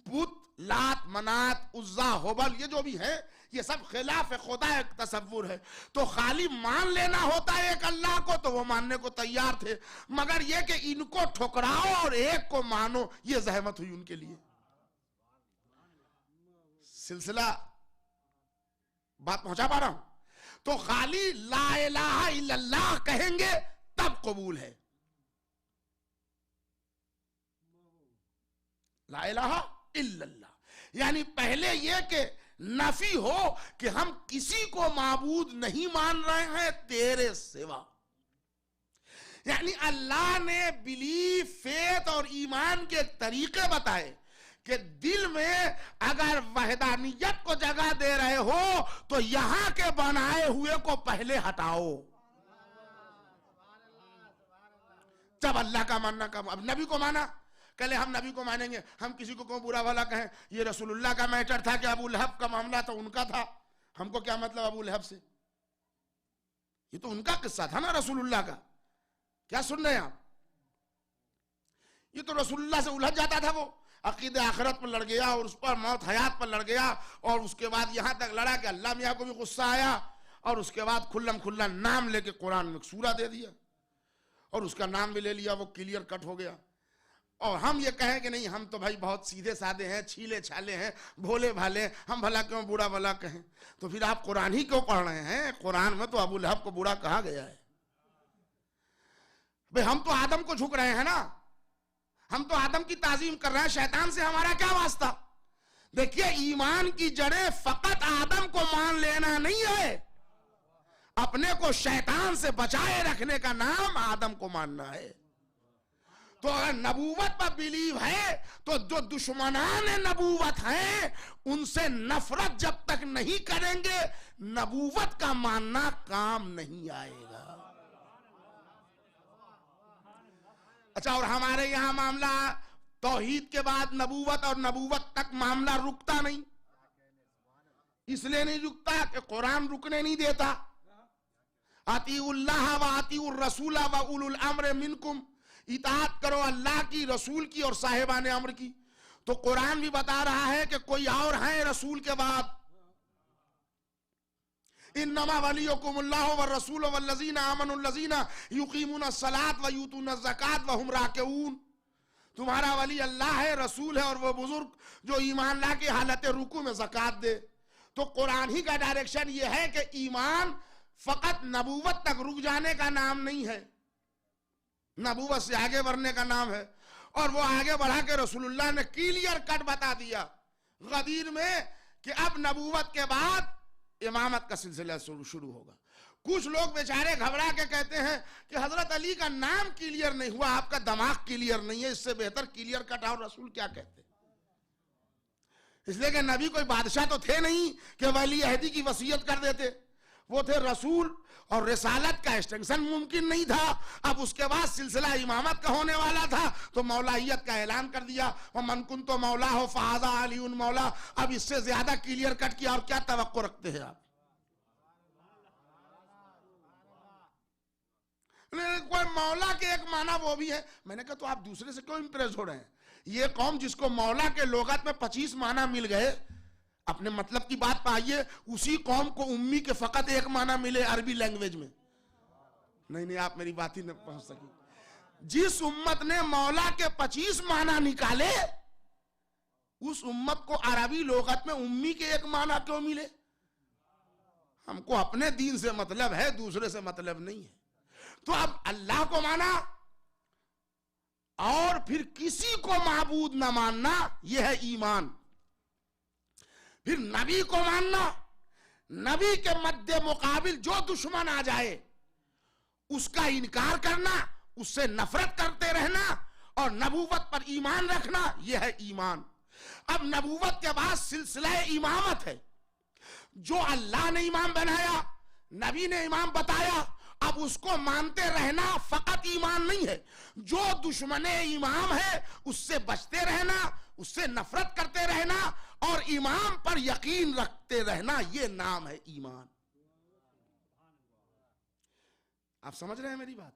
बुत, लात, मनात, उज्जा, होबल, ये जो भी है ये सब खिलाफ खुदा एक तसव्वुर है। तो खाली मान लेना होता है एक अल्लाह को तो वो मानने को तैयार थे, मगर ये कि इनको ठुकराओ और एक को मानो, ये जहमत हुई उनके लिए। सिलसिला बात पहुंचा पा रहा हूं? तो खाली ला इलाहा इल्लल्लाह कहेंगे तब कबूल है। ला इलाहा इल्लल्लाह यानी पहले यह कि नफी हो कि हम किसी को माबूद नहीं मान रहे हैं तेरे सिवा। यानी अल्लाह ने बिलीफ, फेथ और ईमान के तरीके बताए कि दिल में अगर वहदानियत को जगह दे रहे हो तो यहां के बनाए हुए को पहले हटाओ। जब अल्लाह का मानना कम, अब नबी को माना, कल हम नबी को मानेंगे, हम किसी को क्यों बुरा भला कहें? ये रसूलुल्लाह का मैटर था कि अबू लहब का मामला तो उनका था, हमको क्या मतलब अबू लहब से? ये तो उनका किस्सा था ना रसूलुल्लाह का। क्या सुन रहे हैं आप? ये तो रसूलुल्लाह से उलझ जाता था, वो अकीदे आखिरत पर लड़ गया और उस पर मौत हयात पर लड़ गया और उसके बाद यहां तक लड़ा कि अल्लाह मियां को भी गुस्सा आया और उसके बाद खुल्लम खुल्ला नाम लेके कुरान में सूरा दे दिया और उसका नाम भी ले लिया, वो क्लियर कट हो गया। और हम ये कहें कि नहीं हम तो भाई बहुत सीधे साधे हैं, छीले छाले हैं, भोले भाले, हम भला क्यों बुरा भला कहें? तो फिर आप कुरान ही क्यों पढ़ रहे हैं? कुरान में तो अबू लहब को बुरा कहा गया है। भाई हम तो आदम को झुक रहे हैं ना, हम तो आदम की ताजीम कर रहे हैं, शैतान से हमारा क्या वास्ता? देखिए ईमान की जड़ें फकत आदम को मान लेना नहीं है, अपने को शैतान से बचाए रखने का नाम आदम को मानना है। तो अगर नबूवत पर बिलीव है तो जो दुश्मनान नबूवत हैं उनसे नफरत जब तक नहीं करेंगे नबूवत का मानना काम नहीं आएगा। अच्छा, और हमारे यहां मामला तौहीद के बाद नबूवत और नबूवत तक मामला रुकता नहीं। इसलिए नहीं रुकता कि कुरान रुकने नहीं देता। अतीउल्लाह व अतीउर रसूल व उलुल अम्र मिनकुम, इताअत करो अल्लाह की, रसूल की और साहिबान अम्र की। तो कुरान भी बता रहा है कि कोई और है रसूल के बाद। इन्नमा वलियुकुमुल्लाहु व रसूलुहु वल्लज़ीना आमनुल्लज़ीना युकीमुना सलात व यूतूना ज़कात व हुम राकिऊन। तुम्हारा वली अल्लाह है, रसूल है और वो बुजुर्ग जो ईमान ला के हालत रुकू में ज़कात दे। तो कुरान ही का डायरेक्शन ये है कि ईमान फकत नबूवत तक रुक जाने का नाम नहीं है, नबूवत से आगे बढ़ने का नाम है। और वो आगे बढ़ा के रसूलुल्लाह ने क्लियर कट बता दिया गदीर में कि अब नबूवत के बाद इमामत का सिलसिला शुरू होगा। कुछ लोग बेचारे घबरा के कहते हैं कि हजरत अली का नाम क्लियर नहीं हुआ, आपका दिमाग क्लियर नहीं है, इससे बेहतर क्लियर कट और रसूल क्या कहते। इसलिए कि नबी कोई बादशाह तो थे नहीं कि वली अहदी की वसीयत कर देते, वो थे रसूल और रिसालत का एक्सटेंशन मुमकिन नहीं था। अब उसके बाद सिलसिला इमामत का होने वाला था तो मौलाहियत का ऐलान कर दिया, और मन कुन तो मौला हो फ़हाज़ा अलीउन मौला। अब इससे ज्यादा क्लियर कट किया और क्या तवक्को रखते हैं आप? कोई मौला के एक माना वो भी है। मैंने कहा तो आप दूसरे से क्यों इंप्रेस हो रहे हैं? ये कौम जिसको मौला के लोगत में 25 माना मिल गए, अपने मतलब की बात पाइए, उसी कौम को उम्मी के फकत एक माना मिले अरबी लैंग्वेज में। नहीं आप मेरी बात ही न पहुंच सकी। जिस उम्मत ने मौला के 25 माना निकाले उस उम्मत को अरबी लोगत में उम्मी के एक माना क्यों मिले? हमको अपने दीन से मतलब है, दूसरे से मतलब नहीं है। तो अब अल्लाह को माना और फिर किसी को माबूद न मानना, यह है ईमान। फिर नबी को मानना, नबी के मध्य मुकाबिल जो दुश्मन आ जाए उसका इनकार करना, उससे नफरत करते रहना और नबूवत पर ईमान रखना, यह है ईमान। अब नबूवत के बाद सिलसिला इमामत है। जो अल्लाह ने इमाम बनाया, नबी ने इमाम बताया, अब उसको मानते रहना फकत ईमान नहीं है। जो दुश्मने इमाम है उससे बचते रहना, उससे नफरत करते रहना और इमाम पर यकीन रखते रहना, यह नाम है ईमान। आप समझ रहे हैं मेरी बात?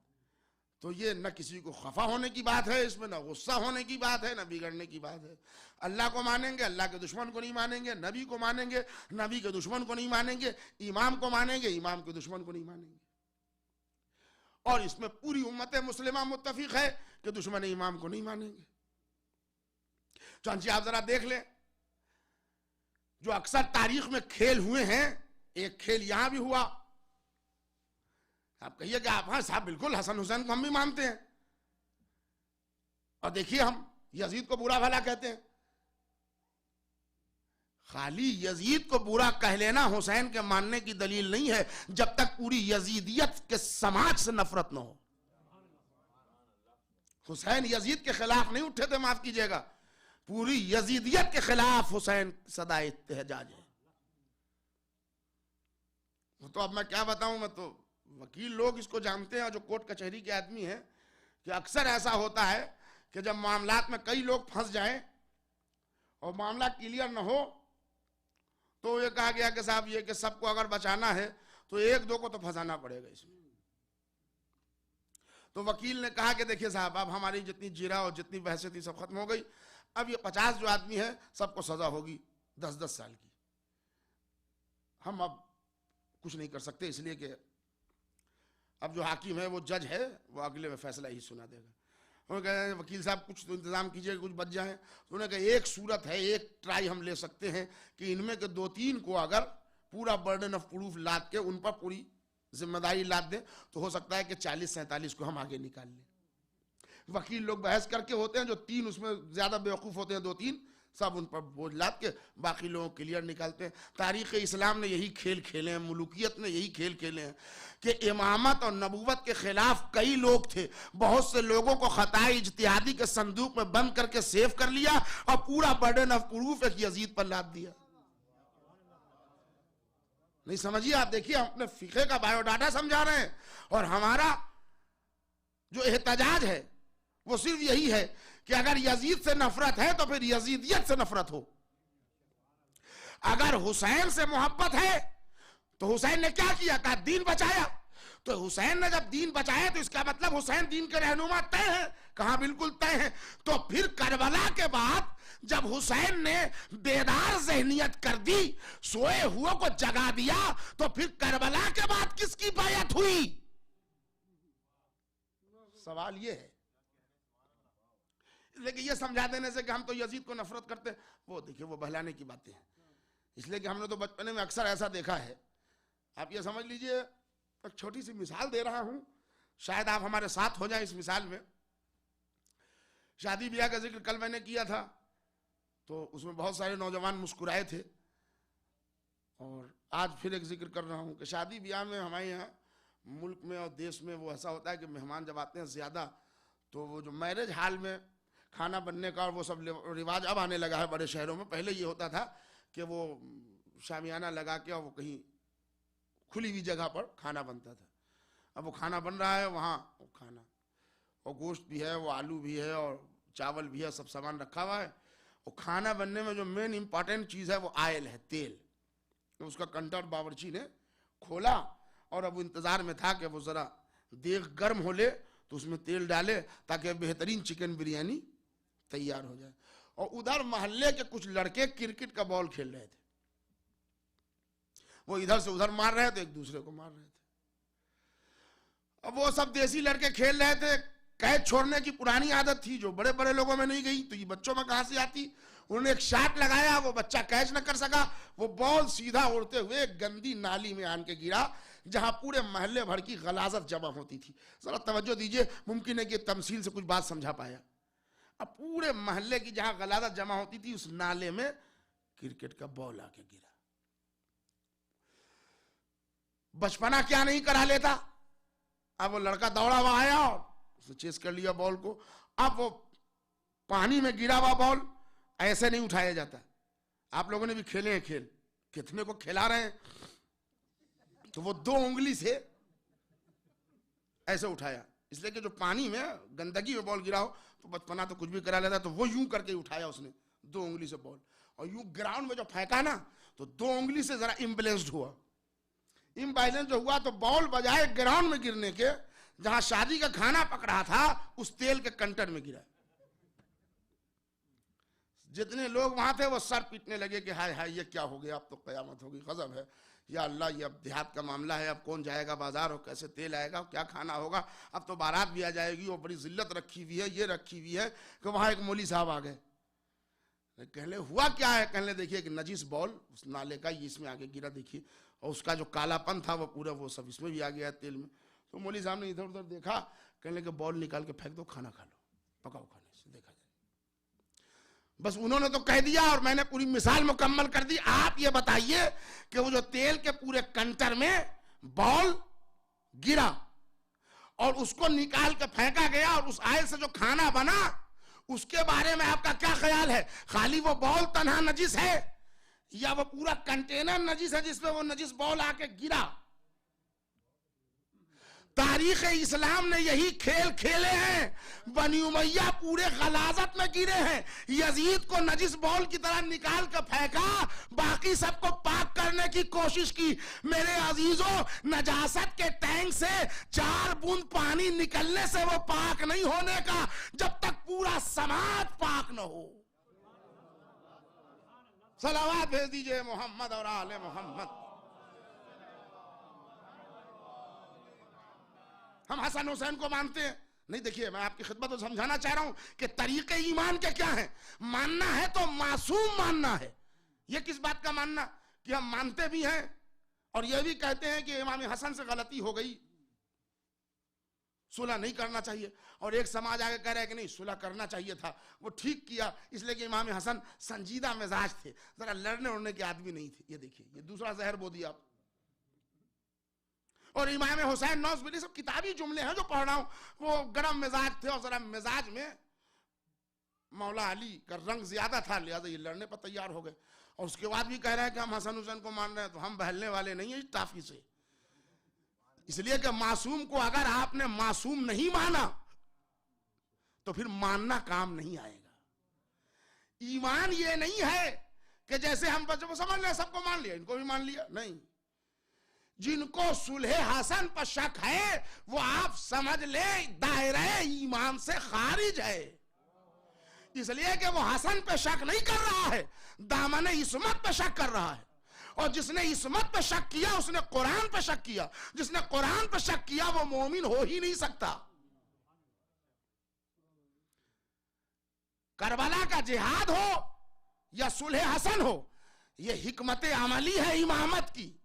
तो ये न किसी को खफा होने की बात है, इसमें न गुस्सा होने की बात है, न बिगड़ने की बात है। अल्लाह को मानेंगे, अल्लाह के दुश्मन को नहीं मानेंगे, नबी को मानेंगे, नबी के दुश्मन को नहीं मानेंगे, इमाम को मानेंगे, इमाम के दुश्मन को नहीं मानेंगे। और इसमें पूरी उम्मत मुस्लिमा मुत्तफिक है कि दुश्मन इमाम को नहीं मानेंगे। चांची आप जरा देख लें, जो अक्सर तारीख में खेल हुए हैं, एक खेल यहां भी हुआ। आप कहिए कि आप, हाँ साहब बिल्कुल हसन हुसैन को हम भी मानते हैं, और देखिए हम यजीद को बुरा भला कहते हैं। खाली यजीद को बुरा कह लेना हुसैन के मानने की दलील नहीं है, जब तक पूरी यजीदियत के समाज से नफरत न हो। हुसैन यजीद के खिलाफ नहीं उठे थे, माफ कीजिएगा, पूरी यजीदियत के खिलाफ हुसैन सदा इत्तेजाज है। तो अब मैं क्या बताऊं, मैं तो वकील लोग इसको जानते हैं और जो कोर्ट कचहरी के आदमी हैं, कि अक्सर ऐसा होता है कि जब मामलात में कई लोग फंस जाएं और मामला क्लियर न हो, तो ये कहा गया कि साहब ये कि सबको अगर बचाना है तो एक दो को तो फंसाना पड़ेगा इसमें। तो वकील ने कहा कि देखिए साहब, अब हमारी जितनी जीरा और जितनी बहसें थी सब खत्म हो गई, अब ये 50 जो आदमी है सबको सजा होगी 10-10 साल की। हम अब कुछ नहीं कर सकते, इसलिए कि अब जो हाकिम है वो जज है, वो अगले में फैसला ही सुना देगा। उन्होंने कहा वकील साहब कुछ तो इंतजाम कीजिए, कुछ बच जाए। तो उन्होंने कहा एक सूरत है, एक ट्राई हम ले सकते हैं कि इनमें के 2-3 को अगर पूरा बर्डन ऑफ प्रूफ लाद के उन पर पूरी जिम्मेदारी लाद दें, तो हो सकता है कि 40-47 को हम आगे निकाल लें। वकील लोग बहस करके होते हैं, जो 3 उसमें ज्यादा बेवकूफ होते हैं, 2-3 सब उन पर बोझ लाद के बाकी लोगों क्लियर निकालते हैं। तारीख़ इस्लाम ने यही खेल खेले हैं, मुल्कियत ने यही खेल खेले हैं कि इमामत और नबूवत के खिलाफ कई लोग थे, बहुत से लोगों को खताए इज्तिहादी के संदूक में बंद करके सेव कर लिया और पूरा बर्डन ऑफ प्रूफ एक यजीद पर लाद दिया। नहीं समझिए आप, देखिए हम अपने फिक़े का बायोडाटा समझा रहे हैं, और हमारा जो एहतजाज है वो सिर्फ यही है कि अगर यजीद से नफरत है तो फिर यजीदियत से नफरत हो। अगर हुसैन से मोहब्बत है तो हुसैन ने क्या किया, कहा दीन बचाया। तो हुसैन ने जब दीन बचाया तो इसका मतलब हुसैन दीन के रहनुमा तय है, कहा बिल्कुल तय है। तो फिर करबला के बाद जब हुसैन ने बेदार जहनियत कर दी, सोए हुए को जगा दिया, तो फिर करबला के बाद किसकी बैयत हुई? सवाल ये है। लेकिन ये समझा देने से कि हम तो यजीद को नफरत करते, वो देखिए वो बहलाने की बातें हैं। इसलिए कि हमने तो बचपने में अक्सर ऐसा देखा है। आप ये समझ लीजिए, एक छोटी सी मिसाल दे रहा हूं, शायद आप हमारे साथ हो जाए इस मिसाल में। शादी ब्याह का जिक्र कल मैंने किया था, तो उसमें बहुत सारे नौजवान मुस्कुराए थे, और आज फिर एक जिक्र कर रहा हूं कि शादी ब्याह में हमारे यहाँ मुल्क में और देश में वो ऐसा होता है कि मेहमान जब आते हैं ज़्यादा, तो वो जो मैरिज हाल में खाना बनने का और वो सब रिवाज अब आने लगा है बड़े शहरों में। पहले ये होता था कि वो शामियाना लगा के और वो कहीं खुली हुई जगह पर खाना बनता था। अब वो खाना बन रहा है, वहाँ वो खाना और गोश्त भी है, वो आलू भी है और चावल भी है, सब सामान रखा हुआ है। और खाना बनने में जो मेन इम्पॉर्टेंट चीज़ है वो आयल है, तेल। तो उसका कंटर बावर्ची ने खोला और अब इंतज़ार में था कि वो ज़रा देख गर्म हो ले तो उसमें तेल डाले ताकि बेहतरीन चिकन बिरयानी तैयार हो जाए। और उधर मोहल्ले के कुछ लड़के क्रिकेट का बॉल खेल रहे थे, वो इधर से उधर मार रहे थे, एक दूसरे को मार रहे थे। अब वो सब देसी लड़के खेल रहे थे, कैच छोड़ने की पुरानी आदत थी जो बड़े बड़े लोगों में नहीं गई, तो ये बच्चों में कहां से आती। उन्होंने एक शॉट लगाया, वो बच्चा कैच न कर सका, वो बॉल सीधा उड़ते हुए गंदी नाली में आन के गिरा, जहां पूरे महल्ले भर की गलाजत जमा होती थी। जरा तवज्जो दीजिए, मुमकिन है कि तमसील से कुछ बात समझा पाया। अब पूरे महल्ले की जहां गलाजत जमा होती थी, उस नाले में क्रिकेट का बॉल आके गिरा। बचपना क्या नहीं करा लेता। अब वो लड़का दौड़ा हुआ आया और उसने चेस कर लिया बॉल को। अब वो पानी में गिरा हुआ बॉल ऐसे नहीं उठाया जाता। आप लोगों ने भी खेले हैं खेल, कितने को खिला रहे हैं, तो वो 2 उंगली से ऐसे उठाया, इसलिए कि जो पानी में गंदगी में बॉल गिरा हो तो बचपना तो कुछ भी करा लेता, तो वो यूं करके उठाया उसने 2 उंगली से बॉल, और यूं ग्राउंड में जो फेंका ना तो 2 उंगली से जरा इम्बैलेंस्ड हुआ। इम्बैलेंस जो हुआ तो बॉल बजाय ग्राउंड में गिरने के, जहां शादी का खाना पकड़ा था उस तेल के कंटर में गिरा। जितने लोग वहां थे वो सर पीटने लगे कि हाय हाय ये क्या हो गया, अब तो कयामत होगी, गजब है या अल्लाह, ये अब देहात का मामला है, अब कौन जाएगा बाजार और कैसे तेल आएगा, क्या खाना होगा, अब तो बारात भी आ जाएगी और बड़ी जिल्लत रखी हुई है, ये रखी हुई है कि वहां एक मौली साहब आ गए। कहले हुआ क्या है, कहले देखिए कि नजीस बॉल उस नाले का ये इसमें आगे गिरा, देखिए, और उसका जो कालापन था वो पूरा वो सब इसमें भी आ गया तेल में। तो मौली साहब ने इधर उधर देखा, कहने के बॉल निकाल के फेंक दो, खाना खा लो, पकाओ खाने से देखा जाए। बस उन्होंने तो कह दिया और मैंने पूरी मिसाल मुकम्मल कर दी। आप ये बताइए कि वो जो तेल के पूरे कंटर में बॉल गिरा और उसको निकाल के फेंका गया और उस आयल से जो खाना बना उसके बारे में आपका क्या ख्याल है? खाली वो बॉल तन्हा नजिस है या वो पूरा कंटेनर नजिस है जिसमें वो नजिस बॉल आके गिरा? तारीख इस्लाम ने यही खेल खेले हैं। बनी उमैया पूरे गलाजत में गिरे हैं, यजीद को नजिस बॉल की तरह निकाल कर फेंका, बाकी सबको पाक करने की कोशिश की। मेरे अजीजों, नजासत के टैंक से 4 बूंद पानी निकलने से वो पाक नहीं होने का जब तक पूरा समाज पाक न हो। सलावत भेज दीजिए मोहम्मद और आले मोहम्मद। हम हसन हुसैन को मानते हैं नहीं। देखिए, मैं आपकी खिदमत में समझाना चाह रहा हूं कि तरीके ईमान के क्या है। मानना है तो मासूम मानना है। यह किस बात का मानना कि हम मानते भी हैं और यह भी कहते हैं कि इमाम हसन से गलती हो गई, सुलह नहीं करना चाहिए, और एक समाज आगे कह रहा है कि नहीं, सुलह करना चाहिए था, वो ठीक किया इसलिए कि इमाम हसन संजीदा मिजाज थे, जरा लड़ने उड़ने के आदमी नहीं थे। ये देखिए, ये दूसरा जहर बो दिया आप। और इमाम हुसैन नौज़बिल्ली सब किताबी जुमले हैं जो पढ़ रहा हूं, वो गरम मिजाज थे और जरा मिजाज में मौला अली का रंग ज्यादा था, लिहाजा ये लड़ने पर तैयार हो गए। और उसके बाद भी कह रहे हैं कि हम हसन हुसैन को मान रहे हैं, तो हम बहलने वाले नहीं है टाफी से। इसलिए कि मासूम को अगर आपने मासूम नहीं माना तो फिर मानना काम नहीं आएगा। ईमान ये नहीं है कि जैसे हम बच्चों को समझ लिया, सबको मान लिया, इनको भी मान लिया, नहीं। जिनको सुलह हसन पर शक है वो आप समझ ले दायरे ईमान से खारिज है। इसलिए कि वो हसन पे शक नहीं कर रहा है, दामन इस्मत पे शक कर रहा है। और जिसने इस्मत पे शक किया उसने कुरान पे शक किया, जिसने कुरान पे शक किया वो मोमिन हो ही नहीं सकता। करबला का जिहाद हो या सुलह हसन हो, ये हिकमत अमली है इमामत की।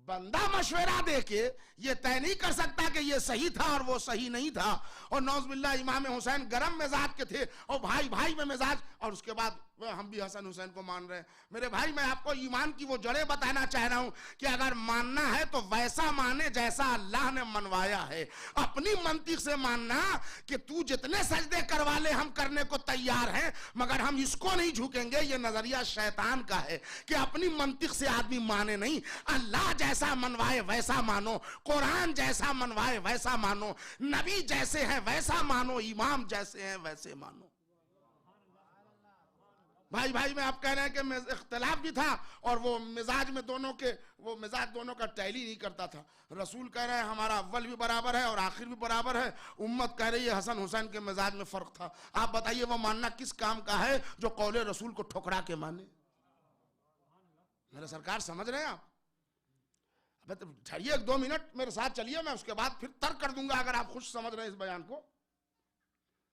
बंदा मशवरा दे के ये तय नहीं कर सकता कि ये सही था और वो सही नहीं था। और नौज़बिल्लाह इमाम हुसैन गरम मिजाज के थे और भाई भाई में मिजाज, और उसके बाद हम भी हसन हुसैन को मान रहे हैं। मेरे भाई, मैं आपको ईमान की वो जड़ें बताना चाह रहा हूं कि अगर मानना है तो वैसा माने जैसा अल्लाह ने मनवाया है। अपनी मंतिक से मानना कि तू जितने सजदे करवा ले हम करने को तैयार हैं, मगर हम इसको नहीं झुकेंगे, ये नजरिया शैतान का है कि अपनी मंतिक से आदमी माने नहीं। अल्लाह जैसा मनवाए वैसा मानो, कुरान जैसा मनवाए वैसा मानो, नबी जैसे हैं वैसा मानो, इमाम जैसे हैं वैसे मानो। भाई भाई में आप कह रहे हैं कि इख्तिलाफ भी था और वो मिजाज में दोनों के, वो मिजाज दोनों का टैली नहीं करता था। रसूल कह रहे हैं हमारा अव्वल भी बराबर है और आखिर भी बराबर है, उम्मत कह रही है हसन हुसैन के मिजाज में फर्क था। आप बताइए वो मानना किस काम का है जो कौले रसूल को ठुकरा के माने? मेरे सरकार समझ रहे हैं आप? अब तो ठहरिए 1-2 मिनट मेरे साथ चलिए, मैं उसके बाद फिर तर्क कर दूंगा अगर आप खुश समझ रहे हैं इस बयान को।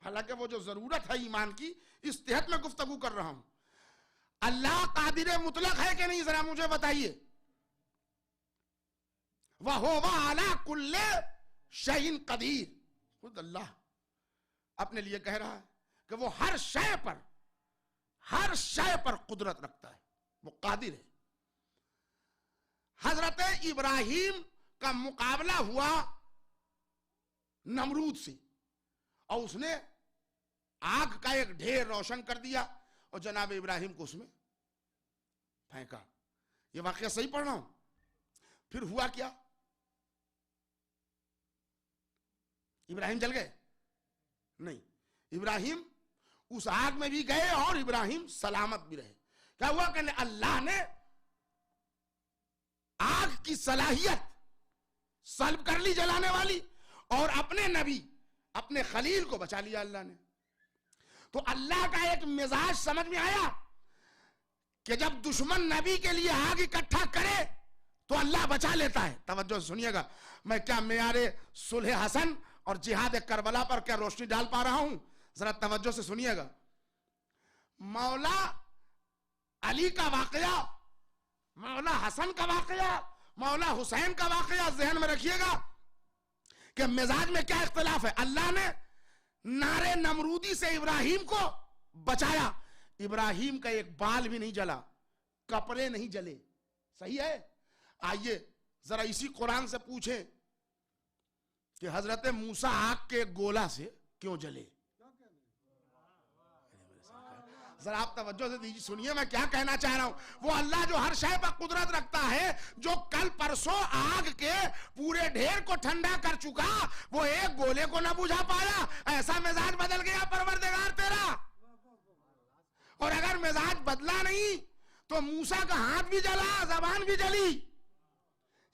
हालांकि वो जो जरूरत है ईमान की, इस तहत में गुफ्तगू कर रहा हूं। अल्लाह कादिर मुतलक है कि नहीं, जरा मुझे बताइए। वह हुवा अला कुल्ले शैइन कदीर, खुद अल्लाह अपने लिए कह रहा है कि वो हर शय पर कुदरत रखता है, वो कादिर है। हजरत इब्राहिम का मुकाबला हुआ नमरूद से और उसने आग का एक ढेर रोशन कर दिया और जनाब इब्राहिम को उसमें फेंका। ये वाकया सही पढ़ रहा हूं? फिर हुआ क्या? इब्राहिम जल गए? नहीं, इब्राहिम उस आग में भी गए और इब्राहिम सलामत भी रहे। क्या हुआ? कहने अल्लाह ने आग की सलाहियत सल्ब कर ली जलाने वाली, और अपने नबी अपने खलील को बचा लिया अल्लाह ने। तो अल्लाह का एक मिजाज समझ में आया कि जब दुश्मन नबी के लिए आग इकट्ठा करे तो अल्लाह बचा लेता है। तवज्जो सुनिएगा, मैं क्या मेयारे सुलह हसन और जिहाद करबला पर क्या रोशनी डाल पा रहा हूं? जरा तवज्जो से सुनिएगा। मौला अली का वाकया, मौला हसन का वाकया, मौला हुसैन का वाकया जहन में रखिएगा कि मिजाज में क्या इख्तिलाफ है। अल्लाह ने नारे नमरूदी से इब्राहिम को बचाया। इब्राहिम का एक बाल भी नहीं जला, कपड़े नहीं जले। सही है? आइए जरा इसी कुरान से पूछें कि हजरत मूसा आग के गोला से क्यों जले। जरा आप तवज्जो से दीजिए, सुनिए मैं क्या कहना चाह रहा हूं। वो अल्लाह जो हर शय पर कुदरत रखता है, जो कल परसों आग के पूरे ढेर को ठंडा कर चुका, वो एक गोले को ना बुझा पाया। ऐसा मिजाज बदल गया परवरदिगार तेरा। और अगर मिजाज बदला नहीं तो मूसा का हाथ भी जला, जबान भी जली,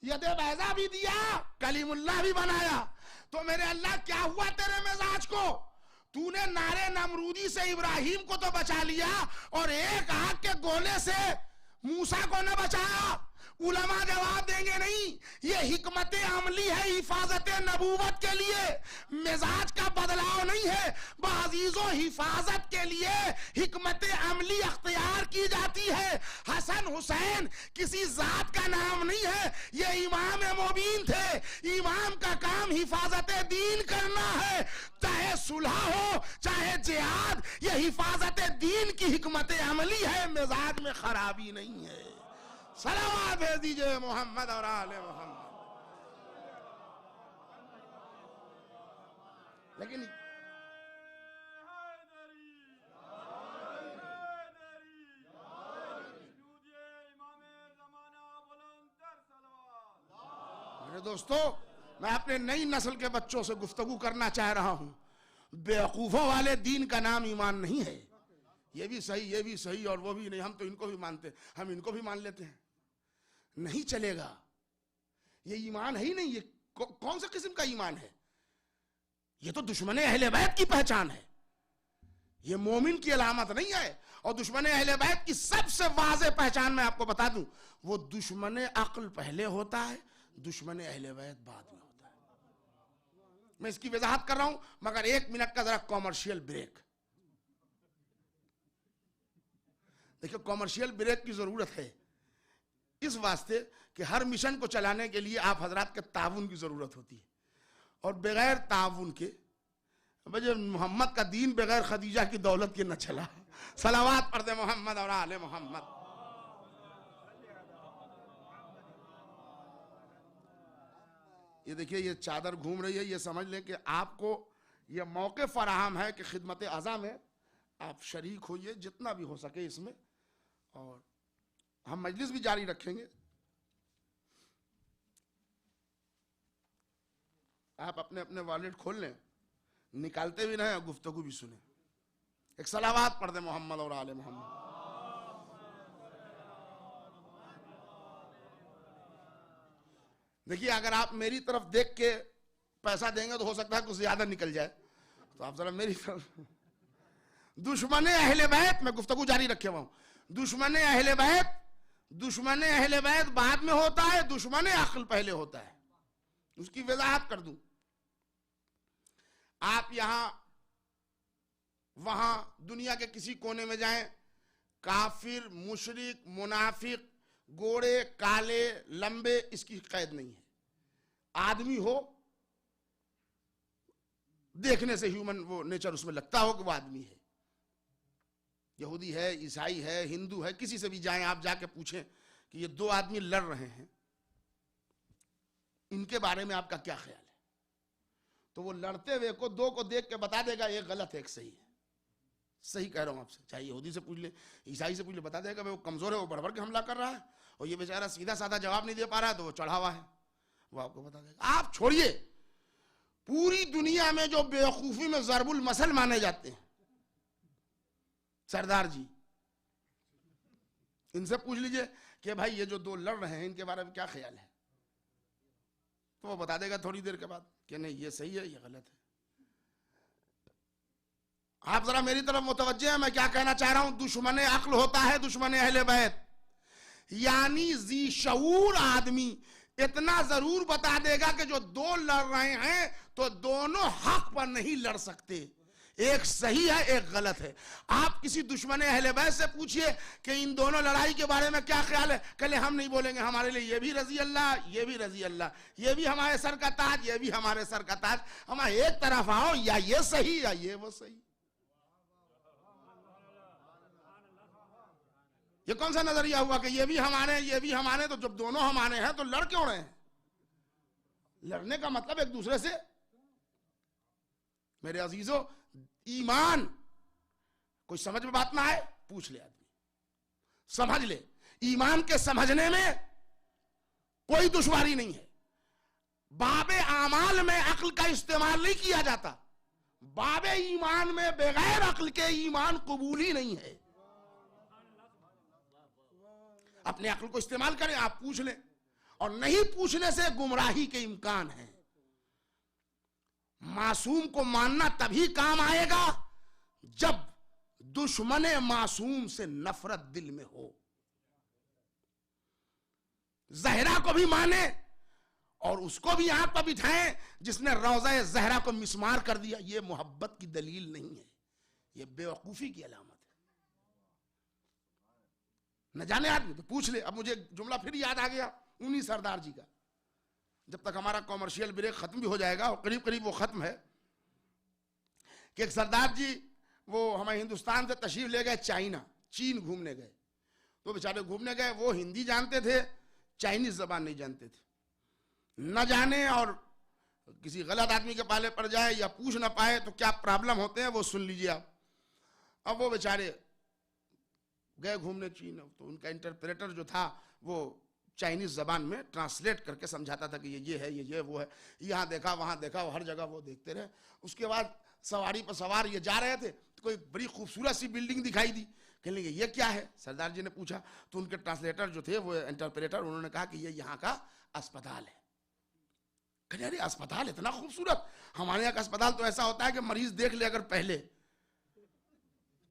यदे बैजा भी दिया, कलीमुल्लाह भी बनाया। तो मेरे अल्लाह क्या हुआ तेरे मिजाज को? तूने नारे नमरूदी से इब्राहिम को तो बचा लिया और एक आग के गोले से मूसा को न बचाया। उलमा जवाब देंगे नहीं, ये हिकमत अमली है हिफाजत नबूवत के लिए, मिजाज का बदलाव नहीं है। बाजीजों हिफाजत के लिए हिकमत अमली अख्तियार की जाती है। हसन हुसैन किसी जात का नाम नहीं है, ये इमाम मुबीन थे। इमाम का काम हिफाजत दीन करना है, चाहे सुलह हो चाहे जिहाद, ये हिफाजत दीन की हिकमत अमली है, मिजाज में खराबी नहीं है। सलावत भेज दीजिए मोहम्मद और आले मोहम्मद। लेकिन मेरे दोस्तों, मैं अपने नई नस्ल के बच्चों से गुफ्तगू करना चाह रहा हूं। बेवकूफों वाले दीन का नाम ईमान नहीं है। ये भी सही, ये भी सही और वो भी नहीं, हम तो इनको भी मानते, हम इनको भी मान लेते हैं। नहीं चलेगा, ये ईमान है ही नहीं। ये कौन सा किस्म का ईमान है? ये तो दुश्मन अहले बैत की पहचान है, ये मोमिन की अलामत नहीं है। और दुश्मन अहले बैत की सबसे वाज़ेह पहचान मैं आपको बता दूं, वो दुश्मन अक्ल पहले होता है, दुश्मन अहले बैत बाद में होता है। मैं इसकी वजाहत कर रहा हूं, मगर 1 मिनट का जरा कॉमर्शियल ब्रेक। देखिए, कॉमर्शियल ब्रेक की जरूरत है इस वास्ते कि हर मिशन को चलाने के लिए आप हजरात के ताउन की जरूरत होती है, और बगैर ताउन के मोहम्मद का दीन बगैर खदीजा की दौलत के न चला। सलावात पढ़ दे मोहम्मद और आले मोहम्मद। ये देखिए, ये चादर घूम रही है, ये समझ लें कि आपको ये मौके फराहम है कि खिदमत आज़ा में आप शरीक होइए जितना भी हो सके इसमें, और हम मजलिस भी जारी रखेंगे। आप अपने अपने वॉलेट खोल लें, निकालते भी रहें और गुफ्तगू भी सुने। एक सलावात पढ़ दे मोहम्मद और आले मोहम्मद। देखिए, अगर आप मेरी तरफ देख के पैसा देंगे तो हो सकता है कुछ ज्यादा निकल जाए, तो आप जरा मेरी तरफ। दुश्मन अहले बैत, मैं गुफ्तगू जारी रखे हुआ हूं। दुश्मन अहले बैत, दुश्मन अहले बैत बाद में होता है, दुश्मन अक्ल पहले होता है। उसकी वजाहत कर दूं, आप यहां वहां दुनिया के किसी कोने में जाएं, काफिर, मुशरिक, मुनाफिक, गोरे, काले, लंबे, इसकी कैद नहीं है। आदमी हो, देखने से ह्यूमन वो नेचर उसमें लगता हो कि वो आदमी है। यहूदी है, ईसाई है, हिंदू है, किसी से भी जाएं आप, जाके पूछें कि ये 2 आदमी लड़ रहे हैं, इनके बारे में आपका क्या ख्याल है? तो वो लड़ते हुए को दो को देख के बता देगा एक गलत है एक सही है। सही कह रहा हूं आपसे, चाहे यहूदी से पूछ ले, ईसाई से पूछ ले, बता देगा वो कमजोर है, वो बढ़ बढ़ के हमला कर रहा है, और ये बेचारा सीधा साधा जवाब नहीं दे पा रहा है, तो वो चढ़ा हुआ है, वो आपको बता देगा। आप छोड़िए, पूरी दुनिया में जो बेवकूफी में जरबुल मसल माने जाते हैं सरदार जी, इनसे पूछ लीजिए कि भाई ये जो दो लड़ रहे हैं इनके बारे में क्या ख्याल है, तो वो बता देगा थोड़ी देर के बाद कि नहीं ये सही है ये गलत है। आप जरा मेरी तरफ मुतवज्जे हैं, मैं क्या कहना चाह रहा हूं। दुश्मन अक्ल होता है दुश्मन अहले बैत, यानी जी शऊर आदमी इतना जरूर बता देगा कि जो दो लड़ रहे हैं तो दोनों हक पर नहीं लड़ सकते, एक सही है एक गलत है। आप किसी दुश्मन अहले बैत से पूछिए कि इन दोनों लड़ाई के बारे में क्या ख्याल है, कहले हम नहीं बोलेंगे, हमारे लिए ये भी रजी अल्लाह, ये भी रजी अल्लाह, ये भी हमारे सर का ताज, ये भी हमारे सर का ताज, हम एक तरफ आओ, या ये सही या ये वो सही। ये कौन सा नजरिया हुआ कि ये भी हमारे हैं ये भी हमारे हैं? तो जब दोनों हमारे हैं तो लड़ क्यों रहे हैं? लड़ने का मतलब एक दूसरे से। मेरे अजीजों, ईमान कोई समझ में बात ना आए पूछ ले आदमी, समझ ले। ईमान के समझने में कोई दुश्वारी नहीं है। बाबे आमाल में अक्ल का इस्तेमाल नहीं किया जाता, बाबे ईमान में बगैर अक्ल के ईमान कबूल ही नहीं है। अपने अक्ल को इस्तेमाल करें, आप पूछ लें, और नहीं पूछने से गुमराही के इम्कान है। मासूम को मानना तभी काम आएगा जब दुश्मन मासूम से नफरत दिल में हो। जहरा को भी माने और उसको भी आंख पर बिठाएं जिसने रोज़ा जहरा को मिसमार कर दिया, यह मोहब्बत की दलील नहीं है, यह बेवकूफी की अलामत है। न जाने आदमी तो पूछ ले। अब मुझे जुमला फिर याद आ गया उन्हीं सरदार जी का। जब तक हमारा कॉमर्शियल ब्रेक खत्म भी हो जाएगा, और करीब करीब वो खत्म है, कि एक सरदार जी वो हमारे हिंदुस्तान से तशरीफ ले गए चाइना, चीन घूमने गए। तो बेचारे घूमने गए, वो हिंदी जानते थे, चाइनीज जबान नहीं जानते थे। न जाने और किसी गलत आदमी के पाले पड़ जाए या पूछ ना पाए तो क्या प्रॉब्लम होते हैं वो सुन लीजिए आप। अब वो बेचारे गए घूमने चीन, तो उनका इंटरप्रेटर जो था वो चाइनीज जबान में ट्रांसलेट करके समझाता था कि ये है ये वो है, यहाँ देखा वहाँ देखा, हर जगह वो देखते रहे। उसके बाद सवारी पर सवार ये जा रहे थे तो कोई बड़ी खूबसूरत सी बिल्डिंग दिखाई दी। कहने लगे ये क्या है? सरदार जी ने पूछा तो उनके ट्रांसलेटर जो थे वो इंटरप्रेटर, उन्होंने कहा कि ये यहाँ का अस्पताल है। कहने अरे अस्पताल इतना खूबसूरत? हमारे यहाँ का अस्पताल तो ऐसा होता है कि मरीज देख ले अगर पहले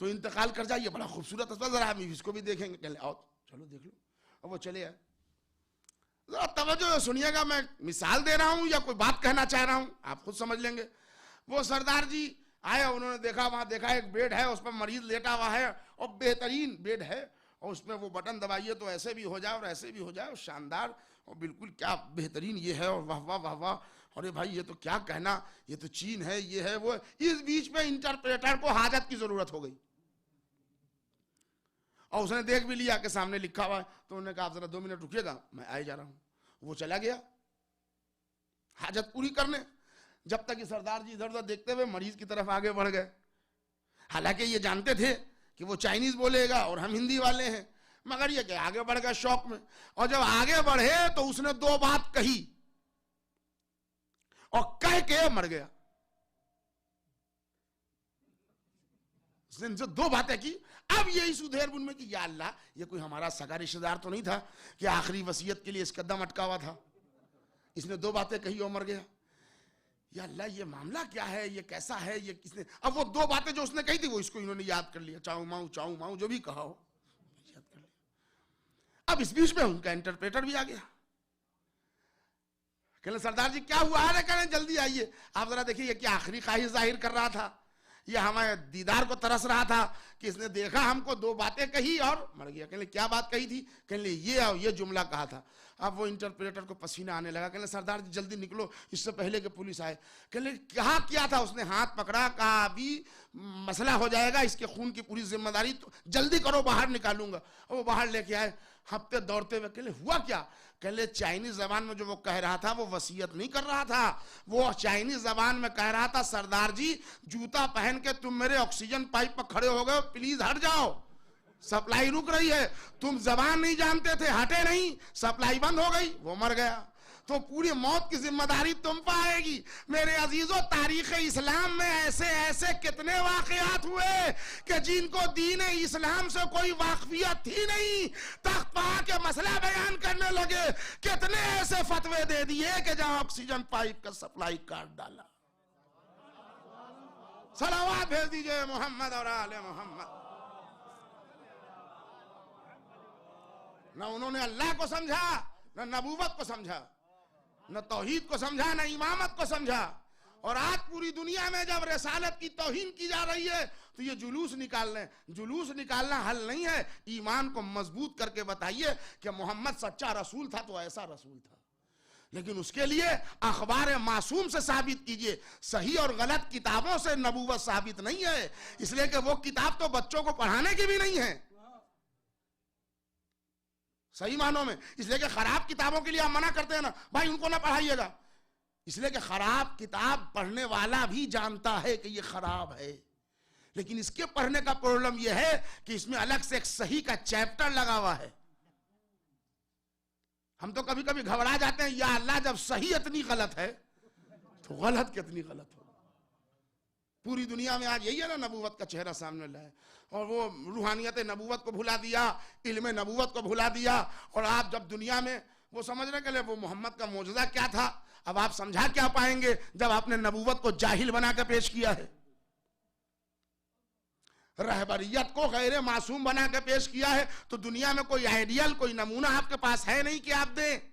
तो इंतकाल कर जाए, ये बड़ा खूबसूरत अस्पताल, जरा हम इसको भी देखेंगे। कहले आओ चलो देख लो। अब वो चले आए। जरा तवज्जो सुनिएगा, मैं मिसाल दे रहा हूं या कोई बात कहना चाह रहा हूं, आप खुद समझ लेंगे। वो सरदार जी आए, उन्होंने देखा, वहां देखा एक बेड है, उस पर मरीज लेटा हुआ है और बेहतरीन बेड है, और उसमें वो बटन दबाइए तो ऐसे भी हो जाए और ऐसे भी हो जाए, और शानदार और बिल्कुल क्या बेहतरीन ये है, और वाह वाह वाह वाह, अरे भाई ये तो क्या कहना, ये तो चीन है, ये है वो। इस बीच में इंटरप्रेटर को हाजत की जरूरत हो गई और उसने देख भी लिया कि सामने लिखा हुआ है, तो उन्होंने कहा आप जरा 2 मिनट रुकिएगा, मैं आए जा रहा हूं। वो चला गया हाजत पूरी करने। जब तक ये सरदार जी इधर उधर देखते हुए मरीज की तरफ आगे बढ़ गए। हालांकि ये जानते थे कि वो चाइनीज बोलेगा और हम हिंदी वाले हैं, मगर ये कि आगे बढ़ गए शौक में। और जब आगे बढ़े तो उसने 2 बात कही और कह के मर गया। उसने जो 2 बातें की, अब यही सुधेर बुन में कि या अल्लाह, ये कोई हमारा सगा रिश्तेदार तो नहीं था कि आखिरी वसीयत के लिए इसका दम अटका हुआ था। इसने 2 बातें कही और मर गया। या अल्लाह, ये मामला क्या है, ये कैसा है, ये किसने? अब वो 2 बातें जो उसने कही थी वो इसको इन्होंने याद कर लिया, चाऊ माऊ जो भी कहा हो याद कर लिया। अब इस बीच में उनका इंटरप्रेटर भी आ गया। कहने सरदार जी क्या हुआ है? कहने जल्दी आइए, आप जरा देखिए ये क्या आखिरी ख्वाहिश जाहिर कर रहा था, ये हमारे दीदार को तरस रहा था कि इसने देखा हमको, 2 बातें कही और मर गया। कहने क्या बात कही थी? कहने ये और ये जुमला कहा था, अब वो इंटरप्रेटर को पसीना आने लगा, कहने सरदार जी जल्दी निकलो इससे पहले कि पुलिस आए। कहने कहा क्या था, उसने हाथ पकड़ा, कहा अभी मसला हो जाएगा, इसके खून की पूरी जिम्मेदारी, तो जल्दी करो बाहर निकालूंगा। और वो बाहर लेके आए, हफ्ते दौड़ते हुए। कहले हुआ क्या? कहले चाइनीज जबान में जो वो कह रहा था वो वसीयत नहीं कर रहा था, वो चाइनीज जबान में कह रहा था सरदार जी जूता पहन के तुम मेरे ऑक्सीजन पाइप पर खड़े हो गए, प्लीज हट जाओ, सप्लाई रुक रही है। तुम जबान नहीं जानते थे, हटे नहीं, सप्लाई बंद हो गई, वो मर गया। तो पूरी मौत की जिम्मेदारी तुम पर आएगी। मेरे अजीजों, तारीख इस्लाम में ऐसे ऐसे कितने वाकयात हुए कि जिनको दीन इस्लाम से कोई वाकफियत थी नहीं, तख्त पा के मसला बयान करने लगे। कितने ऐसे फतवे दे दिए कि जहां ऑक्सीजन पाइप का सप्लाई काट डाला। सलावत भेज दीजिए मोहम्मद और आले मोहम्मद। न उन्होंने अल्लाह को समझा, न नबूवत को समझा, न तौहीद को समझा, न इमामत को समझा। और आज पूरी दुनिया में जब रिसालत की तौहीन की जा रही है तो ये जुलूस निकालना हल नहीं है। ईमान को मजबूत करके बताइए कि मोहम्मद सच्चा रसूल था तो ऐसा रसूल था, लेकिन उसके लिए अखबार मासूम से साबित कीजिए। सही और गलत किताबों से नबूवत साबित नहीं है, इसलिए कि वो किताब तो बच्चों को पढ़ाने की भी नहीं है सही मानों में। इसलिए कि खराब किताबों के लिए आप मना करते हैं ना, भाई उनको ना पढ़ाइएगा, इसलिए कि खराब किताब पढ़ने वाला भी जानता है कि ये खराब है। लेकिन इसके पढ़ने का प्रॉब्लम यह है कि इसमें अलग से एक सही का चैप्टर लगा हुआ है। हम तो कभी कभी घबरा जाते हैं, या अल्लाह जब सही इतनी गलत है तो गलत कितनी गलत हो। पूरी दुनिया में आज यही है ना, नबूवत का चेहरा सामने लाए, और वो रूहानियत नबूवत को भुला दिया, इल्म नबूवत को भुला दिया। और आप जब दुनिया में वो समझने के लिए वो मोहम्मद का मौजज़ा क्या था, अब आप समझा क्या पाएंगे जब आपने नबूवत को जाहिल बना के पेश किया है, रहबरियत को गैर मासूम बना के पेश किया है। तो दुनिया में कोई आइडियल, कोई नमूना आपके पास है नहीं कि आप दें।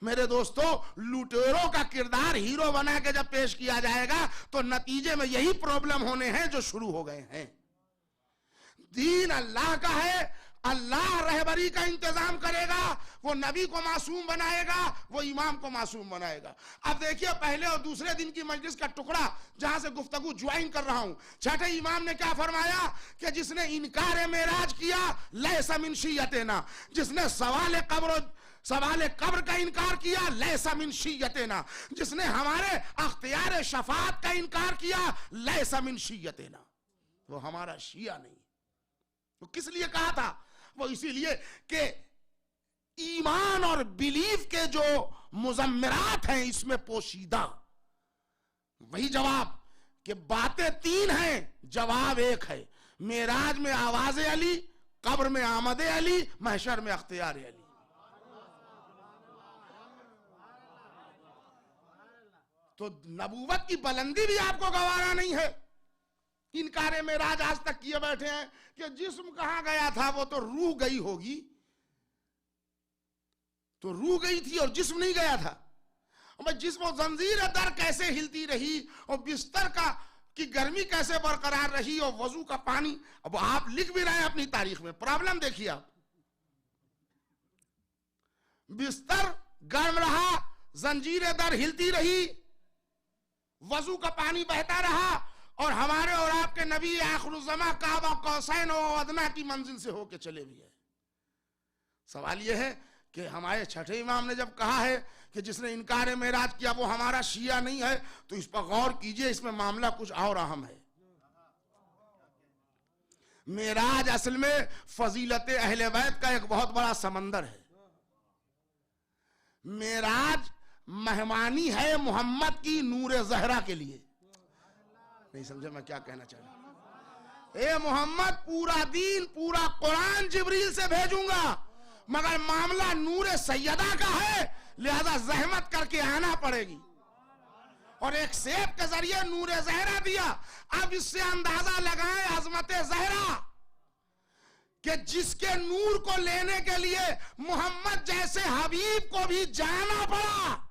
मेरे दोस्तों, लुटेरों का किरदार हीरो बना के जब पेश किया जाएगा तो नतीजे में यही प्रॉब्लम होने हैं जो शुरू हो गए हैं। दीन अल्लाह का है, अल्लाह रहबरी का इंतजाम करेगा, वो नबी को मासूम बनाएगा, वो इमाम को मासूम बनाएगा। अब देखिए, पहले और दूसरे दिन की मजलिस का टुकड़ा जहां से गुफ्तगू ज्वाइन कर रहा हूं, छठे इमाम ने क्या फरमाया कि जिसने इनकार मेराज किया लैसा मिन शिय्यतिना, जिसने सवाल कब्र का इनकार किया लैसा मिन शिय्यतिना, जिसने हमारे अख्तियार शफाअत का इनकार किया लैसा मिन शिय्यतिना, वो हमारा शिया नहीं। तो किस लिए कहा था? वो इसीलिए कि ईमान और बिलीफ के जो मुजम्मिरात हैं इसमें पोशीदा। वही जवाब कि बातें तीन हैं, जवाब एक है। मेराज में आवाज़े अली, कब्र में आमदे अली, महशर में अख्तियार अली। तो नबूवत की बुलंदी भी आपको गवारा नहीं है। इनकारे मेराज आज तक किए बैठे हैं कि जिस्म कहां गया था, वो तो रूह गई होगी, तो रूह गई थी और जिस्म नहीं गया था। जिस्म जंजीर दर कैसे हिलती रही और बिस्तर की गर्मी कैसे बरकरार रही और वजू का पानी। अब आप लिख भी रहे हैं अपनी तारीख में, प्रॉब्लम देखिए आप। बिस्तर गर्म रहा, जंजीर दर हिलती रही, वजू का पानी बहता रहा, और हमारे और आपके नबी आखिरुज़्ज़मा काबा कौसैन व अदना की मंजिल से होके चले भी है। सवाल यह है कि हमारे छठे इमाम ने जब कहा है कि जिसने इनकार मेराज किया वो हमारा शिया नहीं है, तो इस पर गौर कीजिए, इसमें मामला कुछ और अहम है। मेराज असल में फजीलत अहले बैत का एक बहुत बड़ा समंदर है। मेराज मेहमानी है मोहम्मद की नूर ज़हरा के लिए। नहीं समझे मैं क्या कहना चाह रहा हूं? ए मोहम्मद, पूरा दीन, पूरा कुरान जिब्रील से भेजूंगा, मगर मामला नूर सैयदा का है, लिहाजा जहमत करके आना पड़ेगी। और एक सेब के जरिए नूर ज़हरा दिया। अब इससे अंदाजा लगाएं अजमत ज़हरा कि जिसके नूर को लेने के लिए मोहम्मद जैसे हबीब को भी जाना पड़ा।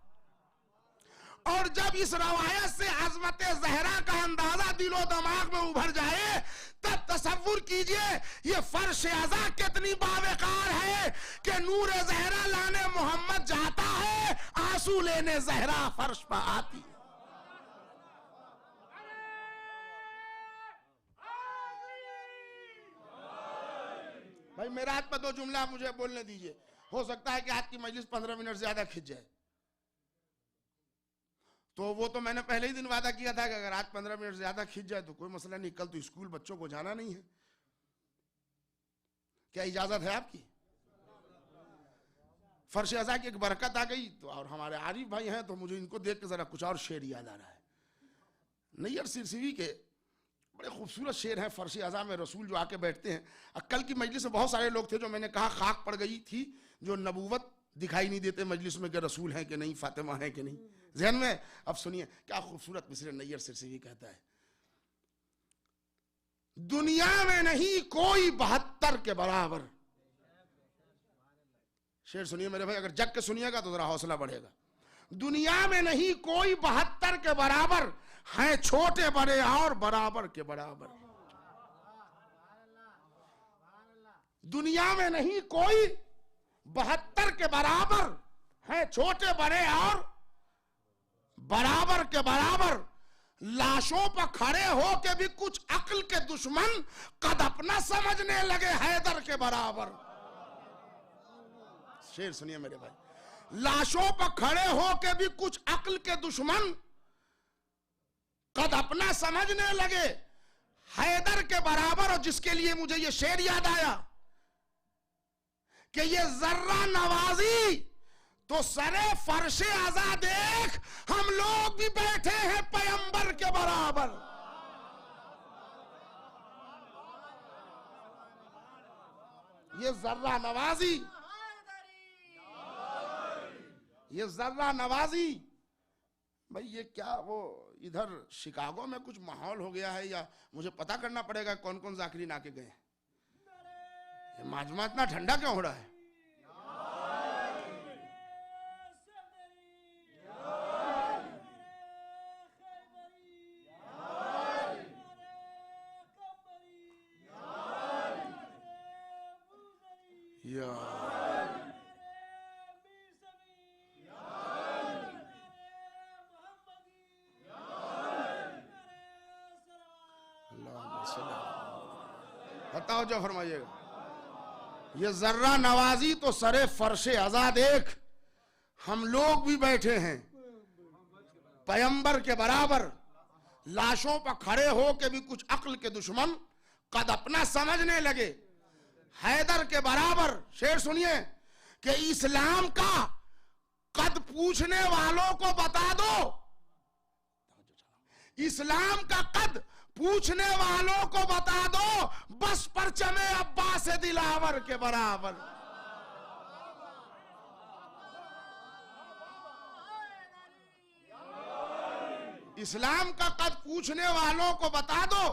और जब इस रवायत से अज़मत ज़हरा का अंदाजा दिलो दिमाग में उभर जाए, तब तसव्वुर कीजिए ये फर्श अज़ा कितनी बावकार है कि नूर ज़हरा लाने मोहम्मद जाता है, आंसू लेने ज़हरा फर्श पर आती है। भाई मेराज पर 2 जुमला मुझे बोलने दीजिए, हो सकता है कि आज की मजलिस 15 मिनट ज्यादा खिंच जाए। तो वो तो मैंने पहले ही दिन वादा किया था कि अगर आज 15 मिनट ज्यादा खिंच जाए तो कोई मसला नहीं, कल तो स्कूल बच्चों को जाना नहीं है। क्या इजाजत है आपकी? फर्श अज़ा की एक बरकत आ गई तो, और हमारे आरिफ भाई हैं तो मुझे इनको देख के जरा कुछ और शेर याद आ रहा है। नैयर सिरसिवी के बड़े खूबसूरत शेर हैं फर्श अज़ा में, रसूल जो आके बैठते हैं। कल की मजलिस में बहुत सारे लोग थे जो मैंने कहा खाक पड़ गई थी, जो नबूवत दिखाई नहीं देते मजलिस में कि रसूल हैं कि नहीं, फातिमा है कि नहीं ज़हन में। अब सुनिए क्या खूबसूरत मिसरे नैयर सिरसिवी कहता है, दुनिया में नहीं कोई 72 के बराबर। शेर सुनिए मेरे भाई, अगर जग के सुनिएगा तो जरा हौसला बढ़ेगा। दुनिया में नहीं कोई 72 के बराबर, हैं छोटे बड़े और बराबर के बराबर। दुनिया में नहीं कोई 72 के बराबर, हैं छोटे बड़े और बराबर के बराबर। लाशों पर खड़े हो के भी कुछ अक्ल के दुश्मन कद अपना समझने लगे हैदर के बराबर। शेर सुनिए मेरे भाई, लाशों पर खड़े हो के भी कुछ अक्ल के दुश्मन कद अपना समझने लगे हैदर के बराबर। और जिसके लिए मुझे ये शेर याद आया कि ये जर्रा नवाजी तो सरे फर्शे अज़ा देख, हम लोग भी बैठे हैं पैगंबर के बराबर। ये जर्रा नवाजी, ये जर्रा नवाजी भाई, ये क्या वो इधर शिकागो में कुछ माहौल हो गया है या मुझे पता करना पड़ेगा कौन कौन जाकिरीन आके गए। ये माजमा इतना ठंडा क्यों हो रहा है? बताओ जो फरमाइएगा। ये जर्रा नवाजी तो सरे फर्शे अज़ा देख, हम लोग भी बैठे हैं पैगंबर के बराबर। लाशों पर खड़े हो के भी कुछ अक्ल के दुश्मन कद अपना समझने लगे हैदर के बराबर। शेर सुनिए कि इस्लाम का कद पूछने वालों को बता दो, इस्लाम का कद पूछने वालों को बता दो, बस परचमे अब्बास दिलावर के बराबर। इस्लाम का कद पूछने वालों को बता दो,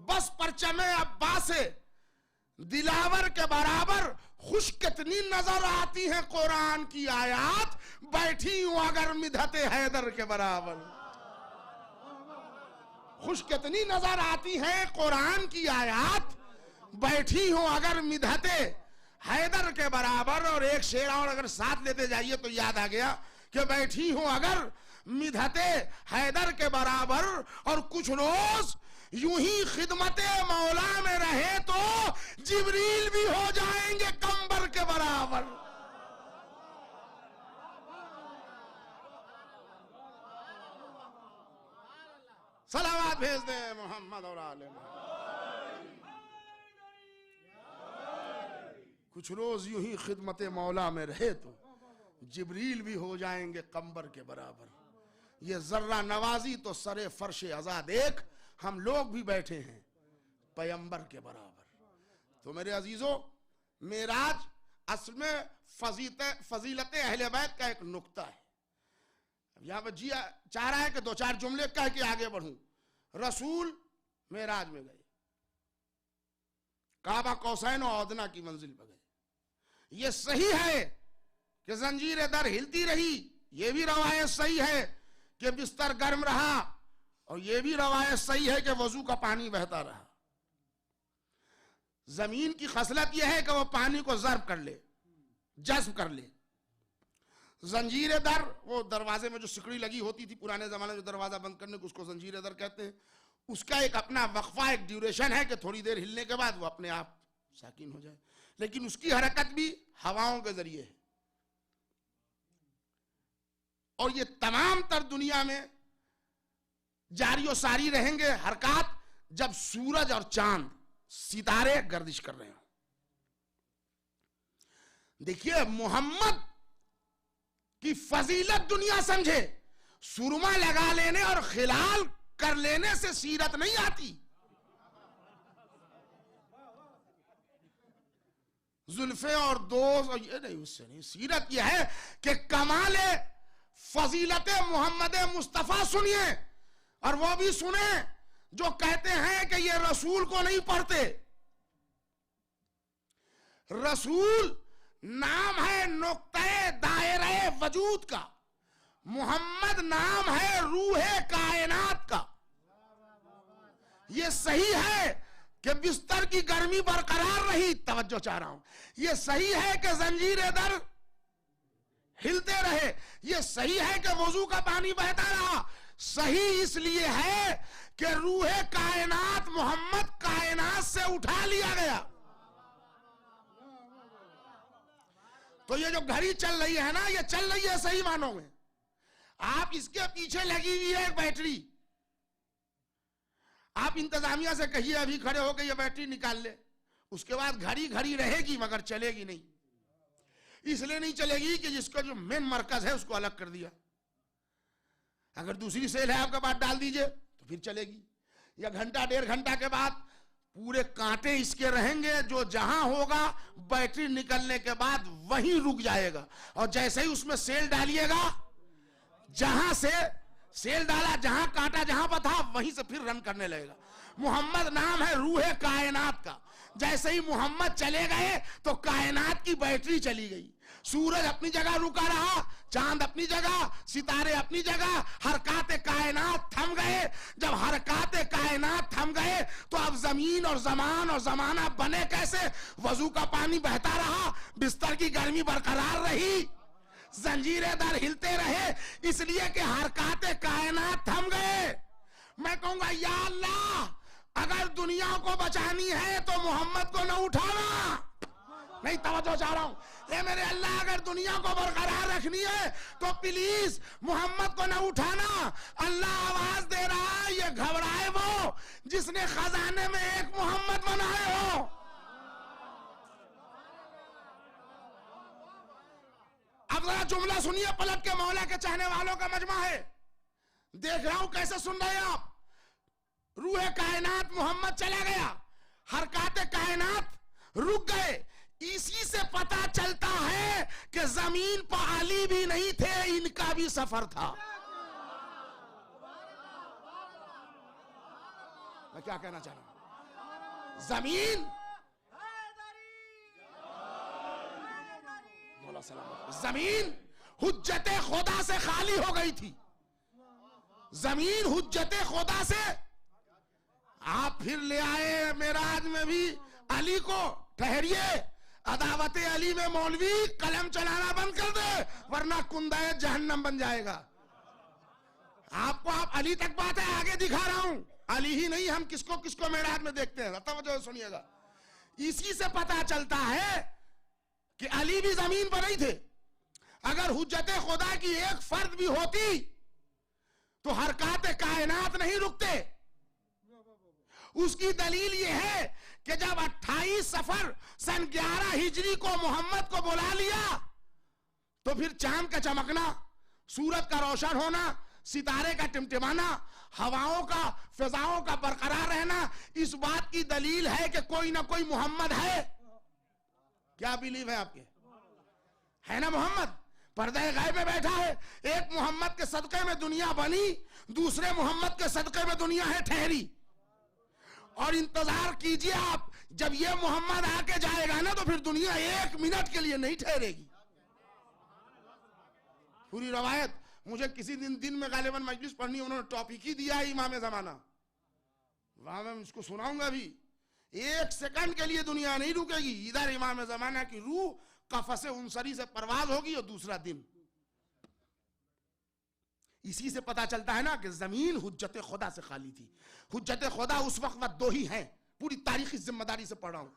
बस परचमे अब्बास दिलावर के बराबर। खुश कितनी नजर आती है कुरान की आयात, बैठी हूं अगर मिधते हैदर के बराबर। खुश कितनी नजर आती है कुरान की आयात, बैठी हूं अगर मिधते हैदर के बराबर। और एक शेर और अगर साथ लेते जाइए तो याद आ गया कि बैठी हूं अगर मिधते हैदर के बराबर। और कुछ रोज यूं ही खिदमते मौला में रहे तो जिब्रील भी हो जाएंगे कंबर के बराबर। सलावत भेज दे मोहम्मद और आले मोहम्मद। कुछ रोज यूं ही खिदमत मौला में रहे तो जिब्रील भी हो जाएंगे कंबर के बराबर। ये जर्रा नवाजी तो सरे फर्शे अज़ा देख, हम लोग भी बैठे हैं पैगंबर के बराबर। तो मेरे अजीजों, मेराज असल में फजीलत अहले बैत का एक नुक्ता है। यहां पर जिया चाह रहा है कि 2-4 जुमले कह के आगे बढ़ूं। रसूल मेराज में गए, काबा कौसैन और औदना की मंजिल पर गए। ये सही है कि जंजीर दर हिलती रही, ये भी रवायत सही है कि बिस्तर गर्म रहा, और ये भी रवायत सही है कि वजू का पानी बहता रहा। जमीन की खसलत यह है कि वो पानी को जर्ब कर ले, जज्ब कर ले। जंजीर दर, वो दरवाजे में जो सिकड़ी लगी होती थी पुराने जमाने में, जो दरवाजा बंद करने को, उसको जंजीर दर कहते हैं। उसका एक अपना वक्फा, एक ड्यूरेशन है कि थोड़ी देर हिलने के बाद वो अपने आप साकिन हो जाए, लेकिन उसकी हरकत भी हवाओं के जरिए है। और ये तमाम तर दुनिया में जारी सारी रहेंगे हरकत जब सूरज और चांद, सितारे गर्दिश कर रहे हो। देखिए, मोहम्मद की फजीलत दुनिया समझे, सुरमा लगा लेने और खिलाल कर लेने से सीरत नहीं आती। जुल्फे और दोस्त और ये नहीं, उससे नहीं। सीरत यह है कि कमाले फजीलत मोहम्मद मुस्तफा सुनिए, और वो भी सुने जो कहते हैं कि ये रसूल को नहीं पढ़ते। रसूल नाम है नुक्ते दायरे वजूद का, मोहम्मद नाम है रूहे कायनात का। ये सही है कि बिस्तर की गर्मी बरकरार रही, तवज्जो चाह रहा हूं। ये सही है कि जंजीरें दर हिलते रहे, ये सही है कि वजू का पानी बहता रहा। सही इसलिए है कि रूहे कायनात मोहम्मद कायनात से उठा लिया गया। तो ये जो घड़ी चल रही है ना, ये चल रही है सही मानों में। आप इसके पीछे लगी हुई है एक बैटरी। आप इंतजामिया से कहिए अभी खड़े होकर ये बैटरी निकाल ले, उसके बाद घड़ी घड़ी रहेगी मगर चलेगी नहीं। इसलिए नहीं चलेगी कि जिसका जो मेन मरकज है उसको अलग कर दिया। अगर दूसरी सेल है आपके पास, डाल दीजिए तो फिर चलेगी। या घंटा डेढ़ घंटा के बाद पूरे कांटे इसके रहेंगे, जो जहां होगा बैटरी निकलने के बाद वहीं रुक जाएगा। और जैसे ही उसमें सेल डालिएगा, जहां से सेल डाला, जहां कांटा जहां पर था, वहीं से फिर रन करने लगेगा। मोहम्मद नाम है रूहे कायनात का। जैसे ही मोहम्मद चले गए तो कायनात की बैटरी चली गई। सूरज अपनी जगह रुका रहा, चांद अपनी जगह, सितारे अपनी जगह, हरकाते कायनात थम गए। जब हरकाते कायनात थम गए तो अब जमीन और जमान और जमाना बने कैसे? वजू का पानी बहता रहा, बिस्तर की गर्मी बरकरार रही, जंजीरें दर हिलते रहे, इसलिए कि हरकाते कायनात थम गए। मैं कहूंगा या अल्लाह, अगर दुनिया को बचानी है तो मोहम्मद को न उठाना। नहीं, तवज्जो चाह रहा हूं। ये मेरे अल्लाह, अगर दुनिया को बरकरार रखनी है तो प्लीज मोहम्मद को न उठाना। अल्लाह आवाज दे रहा है, ये घबराए वो जिसने खजाने में एक मोहम्मद बनाए हो। अब जरा जुमला सुनिए, पलट के मौला के चाहने वालों का मजमा है। देख रहा हूं कैसे सुन रहे हैं आप। रूहे कायनात मोहम्मद चला गया, हरकाते कायनात रुक गए। इसी से पता चलता है कि जमीन पर अली भी नहीं थे, इनका भी सफर था। मैं क्या कहना चाह रहा हूं, जमीन जमीन हुज्जते खुदा से खाली हो गई थी। जमीन हुज्जते खुदा से, आप फिर ले आए मेराज में भी अली को। ठहरिए, अदावत अली में मौलवी कलम चलाना बंद कर दे, वरना कुंदाए जहन्नम बन जाएगा। आपको आप अली तक बात है, आगे दिखा रहा हूं। अली ही नहीं, हम किसको किसको मेराज में देखते हैं, तवज्जो सुनिएगा। इसी से पता चलता है कि अली भी जमीन पर नहीं थे। अगर हुज्जते खुदा की एक फर्द भी होती तो हरकाते कायनात नहीं रुकते। उसकी दलील यह है कि जब 28 सफर सन 11 हिजरी को मोहम्मद को बुला लिया तो फिर चांद का चमकना, सूरज का रोशन होना, सितारे का टिमटिमाना, हवाओं का, फिजाओं का बरकरार रहना, इस बात की दलील है कि कोई ना कोई मोहम्मद है। क्या बिलीव है आपके? है ना मोहम्मद? पर्दे गायब में बैठा है। एक मोहम्मद के सदक़े में दुनिया बनी, दूसरे मोहम्मद के सदक़े में दुनिया है ठहरी। और इंतजार कीजिए आप, जब ये मोहम्मद आके जाएगा ना तो फिर दुनिया एक मिनट के लिए नहीं ठहरेगी। पूरी रवायत मुझे किसी दिन में गालिबन मजलिस पढ़नी, उन्होंने टॉपिक ही दिया है इमाम ज़माना, वहां मैं इसको सुनाऊंगा भी एक सेकंड के लिए दुनिया नहीं रुकेगी। इधर इमाम ज़माना की रूह कफसे उनसरी से परवाज होगी और दूसरा दिन। इसी से पता चलता है ना कि जमीन हुज्जत खुदा से खाली थी। हुज्जत खुदा उस वक्त दो ही हैं, पूरी तारीखी जिम्मेदारी से पढ़ रहा हूं,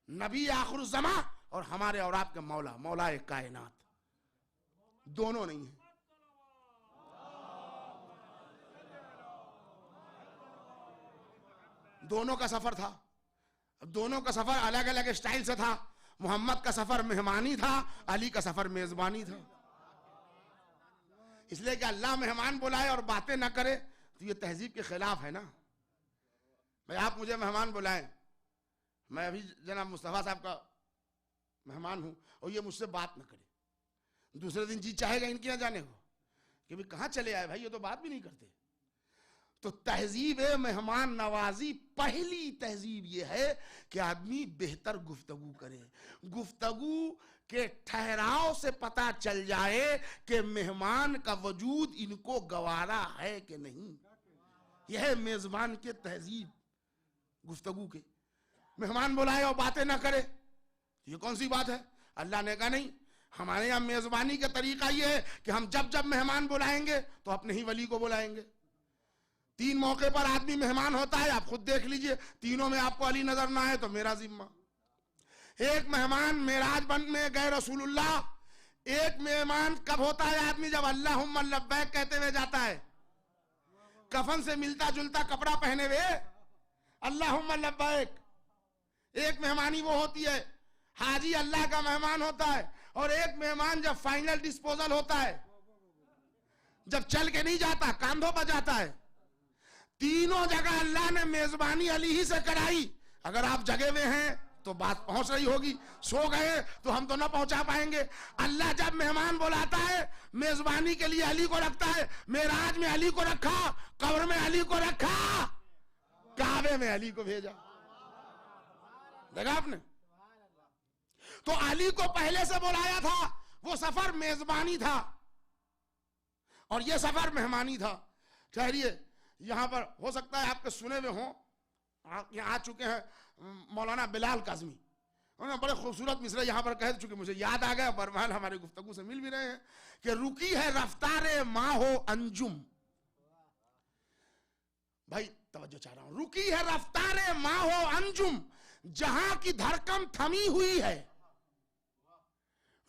नबी आखिरुज़्ज़मा और हमारे और आपके मौला, मौला कायनात। दोनों नहीं है। दोनों का सफर था, दोनों का सफर अलग अलग स्टाइल से था। मोहम्मद का सफर मेहमानी था, अली का सफर मेजबानी था। इसलिए कि अल्लाह मेहमान बुलाए और बातें ना करे तो ये तहजीब के खिलाफ है ना। भाई आप मुझे मेहमान बुलाएं, मैं अभी जनाब मुस्तफ़ा साहब का मेहमान हूं और ये मुझसे बात ना करे, दूसरे दिन जी चाहेगा इनके यहाँ जाने को कि भाई कहाँ चले आए भाई, ये तो बात भी नहीं करते। तो तहजीब मेहमान नवाजी, पहली तहजीब ये है कि आदमी बेहतर गुफ्तगू करे। गुफ्तगू के ठहराव से पता चल जाए कि मेहमान का वजूद इनको गवारा है कि नहीं। यह है मेजबान के तहजीब गुफ्तगू के। मेहमान बुलाए और बातें ना करे, ये कौन सी बात है? अल्लाह ने कहा नहीं, हमारे यहाँ मेजबानी का तरीका ये है कि हम जब जब मेहमान बुलाएंगे तो अपने ही वली को बुलाएंगे। 3 मौके पर आदमी मेहमान होता है, आप खुद देख लीजिए। तीनों में आपको अली नजर ना आए तो मेरा जिम्मा। एक मेहमान मेराज बन में गए रसूलुल्लाह। एक मेहमान कब होता है आदमी? जब अल्लाहुम्मा लब्बैक कहते हुए जाता है, कफन से मिलता जुलता कपड़ा पहने हुए अल्लाहुम्मा लब्बैक। एक मेहमानी वो होती है, हाजी अल्लाह का मेहमान होता है। और एक मेहमान जब फाइनल डिस्पोजल होता है, जब चल के नहीं जाता, कांधों पर जाता है। तीनों जगह अल्लाह ने मेजबानी अली ही से कराई। अगर आप जगे हुए हैं तो बात पहुंच रही होगी, सो गए तो हम तो ना पहुंचा पाएंगे। अल्लाह जब मेहमान बुलाता है, मेजबानी के लिए अली को रखता है। मेराज में अली को रखा, कब्र में अली को रखा, काबे में अली को भेजा। देखा आपने? तो अली को पहले से बुलाया था, वो सफर मेजबानी था और ये सफर मेहमानी था। ठहरिए, यहां पर हो सकता है आपके सुने हुए हों, यहाँ आ चुके हैं मौलाना बिलाल काज़मी, उन्होंने बड़े खूबसूरत मिसरे यहाँ पर कह चुके, मुझे याद आ गया, बरमान हमारे गुफ्तगू से मिल भी रहे हैं कि रुकी है रफ्तारे माँ हो अंजुम। भाई तवज्जो चाह रहा हूं, रुकी है रफ्तारे माँ हो अंजुम, जहां की धड़कन थमी हुई है।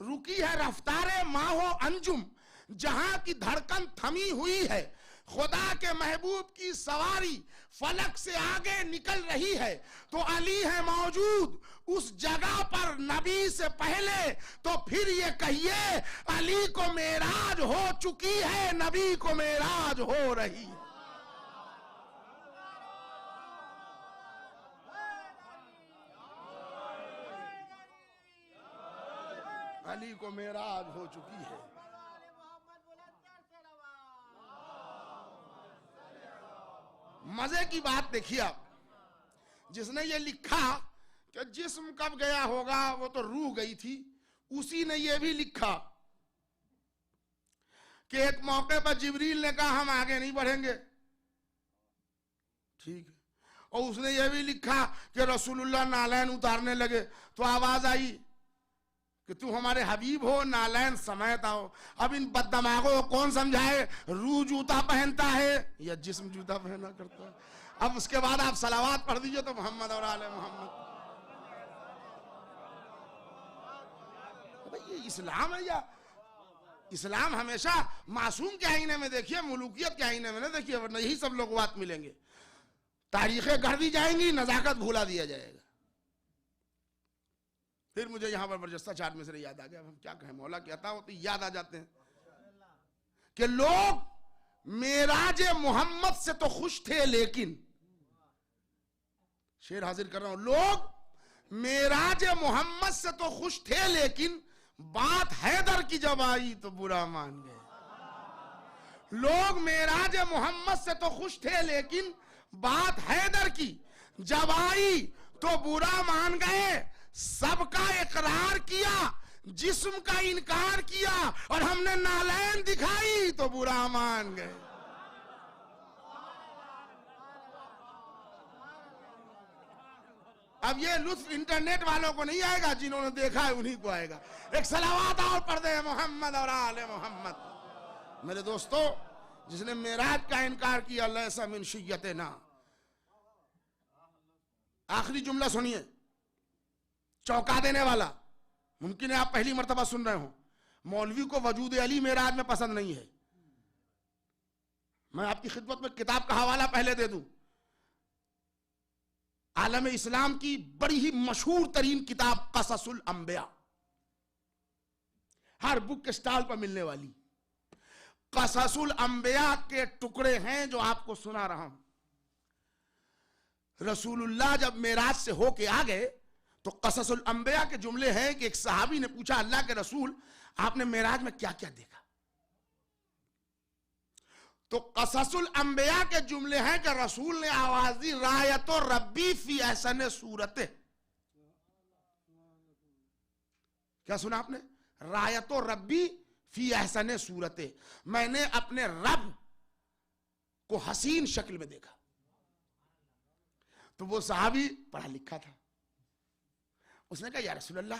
रुकी है रफ्तारे माँ हो अंजुम, जहां की धड़कन थमी हुई है। खुदा के महबूब की सवारी फलक से आगे निकल रही है, तो अली है मौजूद उस जगह पर नबी से पहले। तो फिर ये कहिए अली को मेराज हो चुकी है, नबी को मेराज हो रही है। अली को मेराज हो चुकी है। मजे की बात देखिए आप, जिसने ये लिखा कि जिस्म कब गया होगा, वो तो रूह गई थी, उसी ने ये भी लिखा कि एक मौके पर जिब्रील ने कहा हम आगे नहीं बढ़ेंगे, ठीक है। और उसने ये भी लिखा कि रसूलुल्लाह नालैन उतारने लगे तो आवाज आई कि तू हमारे हबीब हो, नालैन समेत आओ। अब इन बददिमागों को कौन समझाए, रूह जूता पहनता है या जिस्म जूता पहना करता है। अब उसके बाद आप सलावात पढ़ दीजिए तो मोहम्मद और आले मोहम्मद। ये इस्लाम है या? इस्लाम हमेशा मासूम के आईने में देखिए, मुलूकियत के आईने में ना देखिए, वरना यही सब लोग बात मिलेंगे। तारीखें गढ़ दी जाएंगी, नजाकत भूला दिया जाएगा। फिर मुझे यहां पर बरजस्ता 4 में से याद आ गया, हम क्या कहें, मौला की अता होती याद आ जाते हैं कि लोग मेराज मोहम्मद से तो खुश थे, लेकिन शेर हाजिर कर रहा हूं, लोग मेराज मोहम्मद से तो खुश थे, लेकिन बात हैदर की जब आई तो बुरा मान गए। लोग मेराज मोहम्मद से तो खुश थे, लेकिन बात हैदर की जब आई तो बुरा मान गए। सबका इकरार किया, जिस्म का इनकार किया, और हमने नालैन दिखाई तो बुरा मान गए। अब ये लुत्फ इंटरनेट वालों को नहीं आएगा, जिन्होंने देखा है उन्हीं को आएगा। एक सलावत और पढ़ दे मोहम्मद और आले मोहम्मद। मेरे दोस्तों, जिसने मेराज का इनकार किया, लैसा मिन शिय्यतिना। आखिरी जुमला सुनिए, चौंका देने वाला। मुमकिन है आप पहली मर्तबा सुन रहे हो। मौलवी को वजूद अली मेराज में पसंद नहीं है। मैं आपकी खिदमत में किताब का हवाला पहले दे दूं। आलम इस्लाम की बड़ी ही मशहूर तरीन किताब कससुल अंबिया, हर बुक के स्टॉल पर मिलने वाली कससुल अंबिया के टुकड़े हैं जो आपको सुना रहा हूं। रसूलुल्लाह जब मेराज से होके आ गए तो कससुल अंबिया के जुमले हैं कि एक सहाबी ने पूछा, अल्लाह के रसूल आपने मेराज में क्या क्या देखा? तो कससुल अंबिया के जुमले हैं कि रसूल ने आवाज दी, रायतो रब्बी फी अहसन सूरते। क्या सुना आपने? रायतो रब्बी फी अहसन सूरते, मैंने अपने रब को हसीन शक्ल में देखा। तो वो सहाबी पढ़ा लिखा था, उसने कहा, या रसूल अल्लाह,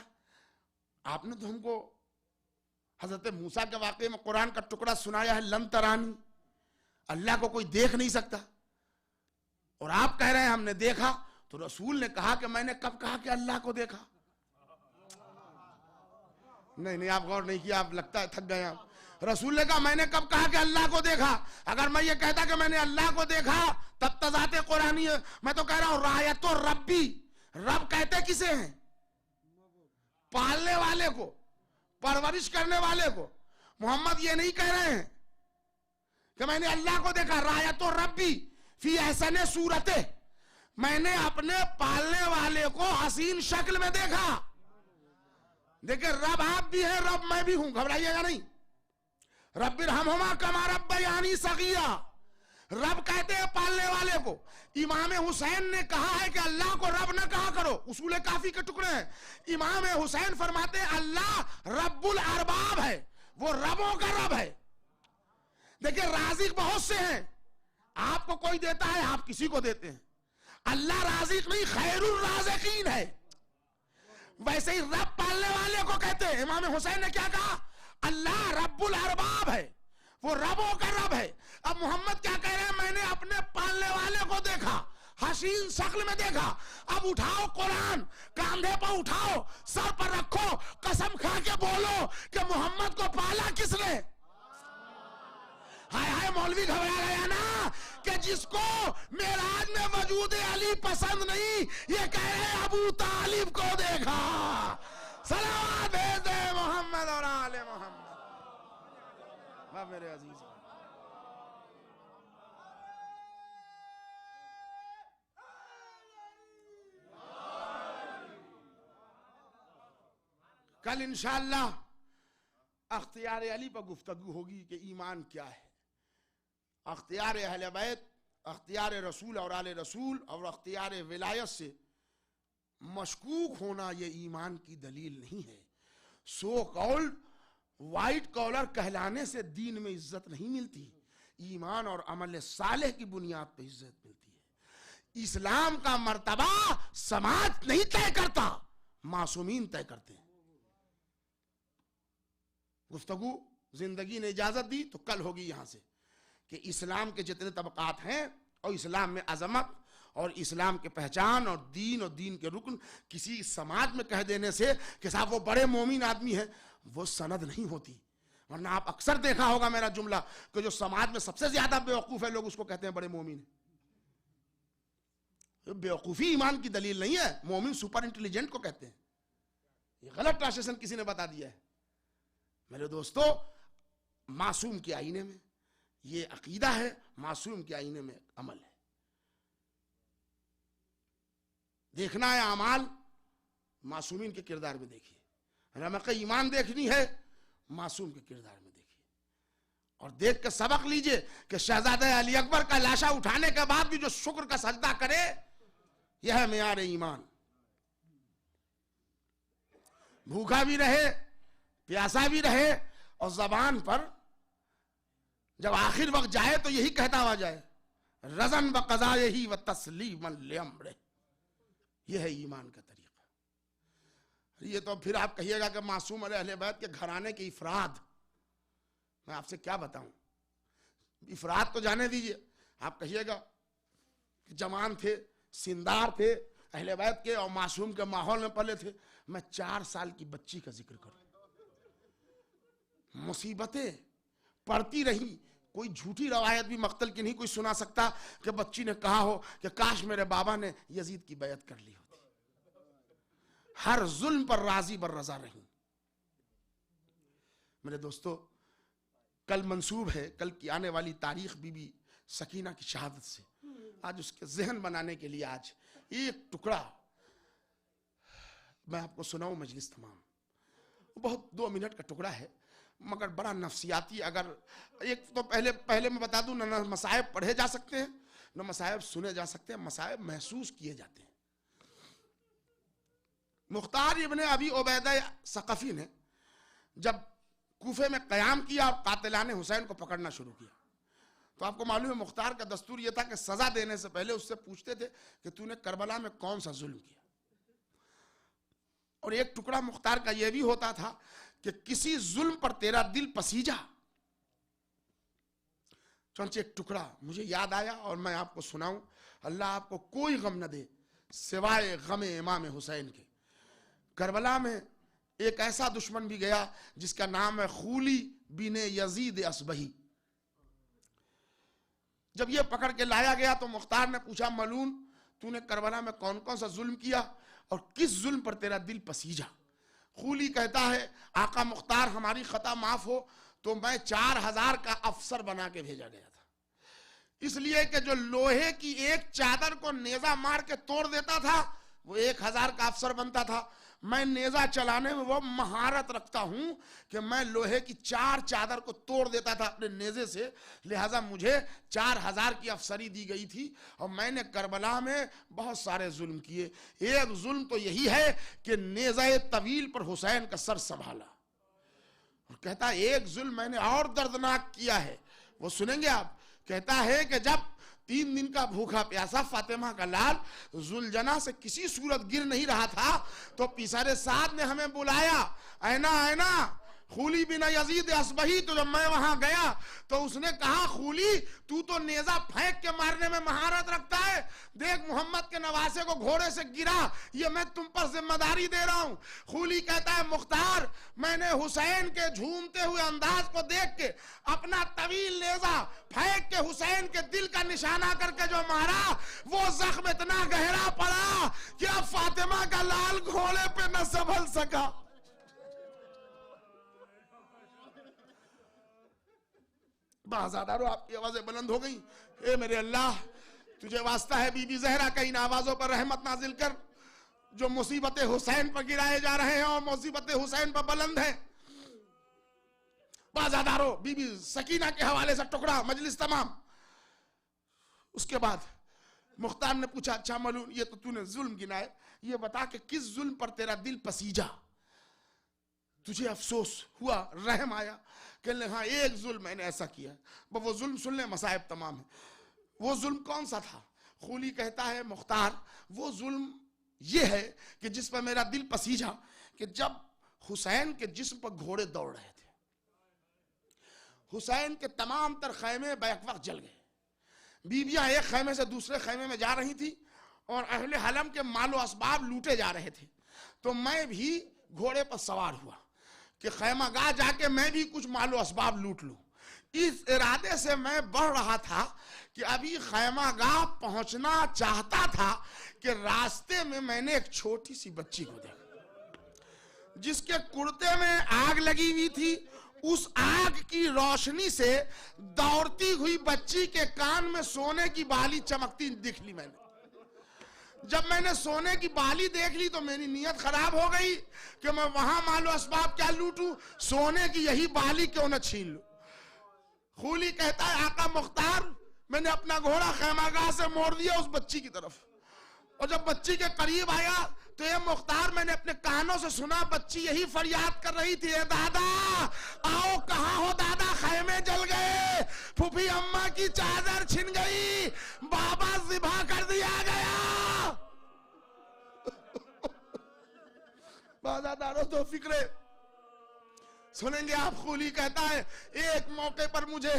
आपने तो हमको हजरत मूसा के वाकये में कुरान का टुकड़ा सुनाया है, लन तरानी, अल्लाह को कोई देख नहीं सकता, और आप कह रहे हैं हमने देखा। तो रसूल ने कहा कि मैंने कब कहा कि अल्लाह को देखा? नहीं, आप गौर नहीं किया, आप लगता है थक गए आप। रसूल ने कहा मैंने कब कहा कि अल्लाह को देखा? अगर मैं ये कहता कि मैंने अल्लाह को देखा तब तजाते कुरानी है। मैं तो कह रहा हूं रायतो रब्बी। रब कहते किसे हैं? पालने वाले को, परवरिश करने वाले को। मोहम्मद ये नहीं कह रहे हैं कि मैंने अल्लाह को देखा। रायतो रब्बी फी अहसन सूरते, मैंने अपने पालने वाले को हसीन शक्ल में देखा। देखिए, रब आप भी हैं, रब मैं भी हूं, घबराइएगा नहीं। रब्बिरहमहुमा कमा रब्बयानी सगीरा। रब कहते हैं पालने वाले को। इमाम हुसैन ने कहा है कि अल्लाह को रब न कहा करो, उसूल काफी के टुकड़े हैं। इमाम हुसैन फरमाते हैं अल्लाह रब्बुल अरबाब है, वो रबों का रब है। देखिए, राज़िक बहुत से हैं, आपको कोई देता है, आप किसी को देते हैं। अल्लाह राज़िक नहीं, खैरुर राज़िकीन है। वैसे ही रब पालने वाले को कहते हैं। इमाम हुसैन ने क्या कहा? अल्लाह रब्बुल अरबाब है, वो रबों का रब है। अब मोहम्मद क्या कह रहे हैं? मैंने अपने पालने वाले को देखा, हसीन शक्ल में देखा। अब उठाओ कुरान, कांधे पर उठाओ, सर पर रखो, कसम खा के बोलो कि मोहम्मद को पाला किसने? हाय हाय, मौलवी घबरा गया ना कि जिसको मेराज में वजूद अली पसंद नहीं, ये कह रहे अबू तालिब को देखा। सलावत भेज दे मोहम्मद और आले मोहम्मद। वाह मेरे अजीज, कल इंशाअल्लाह अख्तियार अली पर गुफ्तगू होगी कि ईमान क्या है। अख्तियार अहले बैत, अख्तियार रसूल और आले रसूल और अख्तियार विलायत से मशकूक होना ये ईमान की दलील नहीं है। सो कॉल्ड वाइट कॉलर कहलाने से दीन में इज्जत नहीं मिलती। ईमान और अमल सालेह की बुनियाद पर इज्जत मिलती है। इस्लाम का मर्तबा समाज नहीं तय करता, मासूमीन तय करते हैं। गुफ्तगू जिंदगी ने इजाजत दी तो कल होगी यहां से कि इस्लाम के जितने तबकात हैं और इस्लाम में अजमत और इस्लाम के पहचान और दीन के रुकन किसी समाज में कह देने से कि साहब वो बड़े मोमिन आदमी है, वो सनद नहीं होती। वरना आप अक्सर देखा होगा मेरा जुमला कि जो समाज में सबसे ज्यादा बेवकूफ है लोग उसको कहते हैं बड़े मोमिन। बेवकूफी ईमान की दलील नहीं है, मोमिन सुपर इंटेलिजेंट को कहते हैं। ये गलत ट्रांसलेशन किसी ने बता दिया है। मेरे दोस्तों, मासूम के आईने में ये अकीदा है, मासूम के आईने में अमल है। देखना है अमाल, मासूमीन के किरदार में देखिए। रमक़ ईमान देखनी है, मासूम के किरदार में देखिए। और देख के सबक लीजिए कि शहजादा अली अकबर का लाशा उठाने के बाद भी जो शुक्र का सजदा करे, यह है मेयार ईमान। भूखा भी रहे, प्यासा भी रहे, और जबान पर जब आखिर वक्त जाए तो यही कहता हुआ जाए, रज़न व क़ज़ा यही व तस्लीमन लिअम्रे। यह है ईमान का तरीका। ये तो फिर आप कहिएगा कि मासूम अहले बैत के घराने के इफराद, मैं आपसे क्या बताऊं, इफराद तो जाने दीजिए। आप कहिएगा कि जवान थे, सिंदार थे, अहले बैत के और मासूम के माहौल में पले थे। मैं 4 साल की बच्ची का जिक्र करूं, मुसीबतें पड़ती रही। कोई झूठी रवायत भी मक्तल की नहीं कोई सुना सकता कि बच्ची ने कहा हो कि काश मेरे बाबा ने यजीद की बैत कर ली होती। हर जुल्म पर राजी बर रजा रही। मेरे दोस्तों, कल मंसूब है, कल की आने वाली तारीख बीबी सकीना की शहादत से। आज उसके जहन बनाने के लिए आज एक टुकड़ा मैं आपको सुनाऊं मजलिस तमाम। बहुत 2 मिनट का टुकड़ा है मगर बड़ा नफसियाती। अगर एक तो पहले मैं बता दूं, ना मसायब पढ़े जा सकते हैं, ना मसायब सुने जा सकते हैं, मसायब महसूस किए जाते हैं। मुख्तार इब्ने अबी उबैदा सकफी ने जब कूफे में क़याम किया और कातिलाने हुसैन को पकड़ना शुरू किया, तो आपको मालूम है मुख्तार का दस्तूर यह था कि सजा देने से पहले उससे पूछते थे कि तूने करबला में कौन सा जुल्म किया। और एक टुकड़ा मुख्तार का यह भी होता था कि किसी जुल्म पर तेरा दिल पसीजा। चुनांचे एक टुकड़ा मुझे याद आया और मैं आपको सुनाऊं। अल्लाह आपको कोई गम न दे सिवाय गम इमाम हुसैन के। करबला में एक ऐसा दुश्मन भी गया जिसका नाम है खूली बिन यजीद असबही। जब यह पकड़ के लाया गया तो मुख्तार ने पूछा, मलून तूने करबला में कौन कौन सा जुल्म किया और किस जुल्म पर तेरा दिल पसीजा। खूली कहता है, आका मुख्तार हमारी खता माफ हो तो मैं 4000 का अफसर बना के भेजा गया था, इसलिए कि जो लोहे की एक चादर को नेजा मार के तोड़ देता था वो 1000 का अफसर बनता था। मैं नेजा चलाने में वो महारत रखता हूं कि मैं लोहे की 4 चादर को तोड़ देता था अपने नेजे से, लिहाजा मुझे 4000 की अफसरी दी गई थी और मैंने करबला में बहुत सारे जुल्म किए। एक जुल्म तो यही है कि नेज़ा तवील पर हुसैन का सर संभाला। और कहता है एक जुल्म मैंने और दर्दनाक किया है, वो सुनेंगे आप। कहता है कि जब 3 दिन का भूखा प्यासा फातिमा का लाल जुलजना से किसी सूरत गिर नहीं रहा था तो पिसारे साद ने हमें बुलाया, ऐना ऐना खूली बिना यजीद असबही। तो जब मैं वहां गया तो उसने कहा, खूली तू तो नेजा फेंक के मारने में महारत रखता है, देख मोहम्मद के नवासे को घोड़े से गिरा, ये मैं तुम पर जिम्मेदारी दे रहा हूं। खूली कहता है, मुख्तार मैंने हुसैन के झूमते हुए अंदाज को देख के अपना तवील नेजा फेंक के हुसैन के दिल का निशाना करके जो मारा वो जख्म इतना गहरा पड़ा कि अब फातिमा का लाल घोड़े पे न संभल सका। बाज़ादारों आपकी आवाजें बुलंद हो गई। ए मेरे अल्लाह, तुझे वास्ता है बीबी ज़हरा का इन आवाजों पर रहमत नाजिल कर जो मुसीबतें हुसैन पर गिराए जा रहे हैं और मुसीबतें हुसैन पर बुलंद हैं। बाज़ादारों, बीबी सकीना के हवाले से टुकड़ा मजलिस तमाम। उसके बाद मुख्तार ने पूछा, अच्छा मलून ये तो तूने जुल्म गिनाए, ये बता कि किस जुल्म पर तेरा दिल पसीजा, तुझे अफसोस हुआ, रहम आया। कहने हाँ एक जुल्म मैंने ऐसा किया। वो जुल्म सुन ले, मसाइब तमाम है। वो जुल्म कौन सा था? खूली कहता है, मुख्तार वो जुल्म ये है कि जिस पर मेरा दिल पसीजा कि जब हुसैन के जिस्म पर घोड़े दौड़ रहे थे, हुसैन के तमाम तर खैमे बैक वक्त जल गए, बीबियां एक खैमे से दूसरे खैमे में जा रही थी और अहले हलम के मालो असबाब लूटे जा रहे थे। तो मैं भी घोड़े पर सवार हुआ कि खैमागाह जाके मैं भी कुछ मालो असबाब लूट लूं। इस इरादे से मैं बढ़ रहा था कि अभी खैमागाह पहुंचना चाहता था कि रास्ते में मैंने एक छोटी सी बच्ची को देखा जिसके कुर्ते में आग लगी हुई थी। उस आग की रोशनी से दौड़ती हुई बच्ची के कान में सोने की बाली चमकती दिख ली मैंने। जब मैंने सोने की बाली देख ली तो मेरी नीयत खराब हो गई कि मैं वहां मालो असबाब क्या लूटूं, सोने की यही बाली क्यों न छीन लूं। खूली कहता है, आका मुख्तार मैंने अपना घोड़ा खैमागाह से मोड़ दिया उस बच्ची की तरफ, और जब बच्ची के करीब आया तो ये मुख्तार मैंने अपने कानों से सुना बच्ची यही फरियाद कर रही थी, दादा आओ, कहां हो दादा, खैमे जल गए, फूफी अम्मा की चादर छिन गई, बाबा ज़िबा कर दिया गया। आजादारों दो फिक्रे सुनेंगे आप। खूली कहता है एक मौके पर मुझे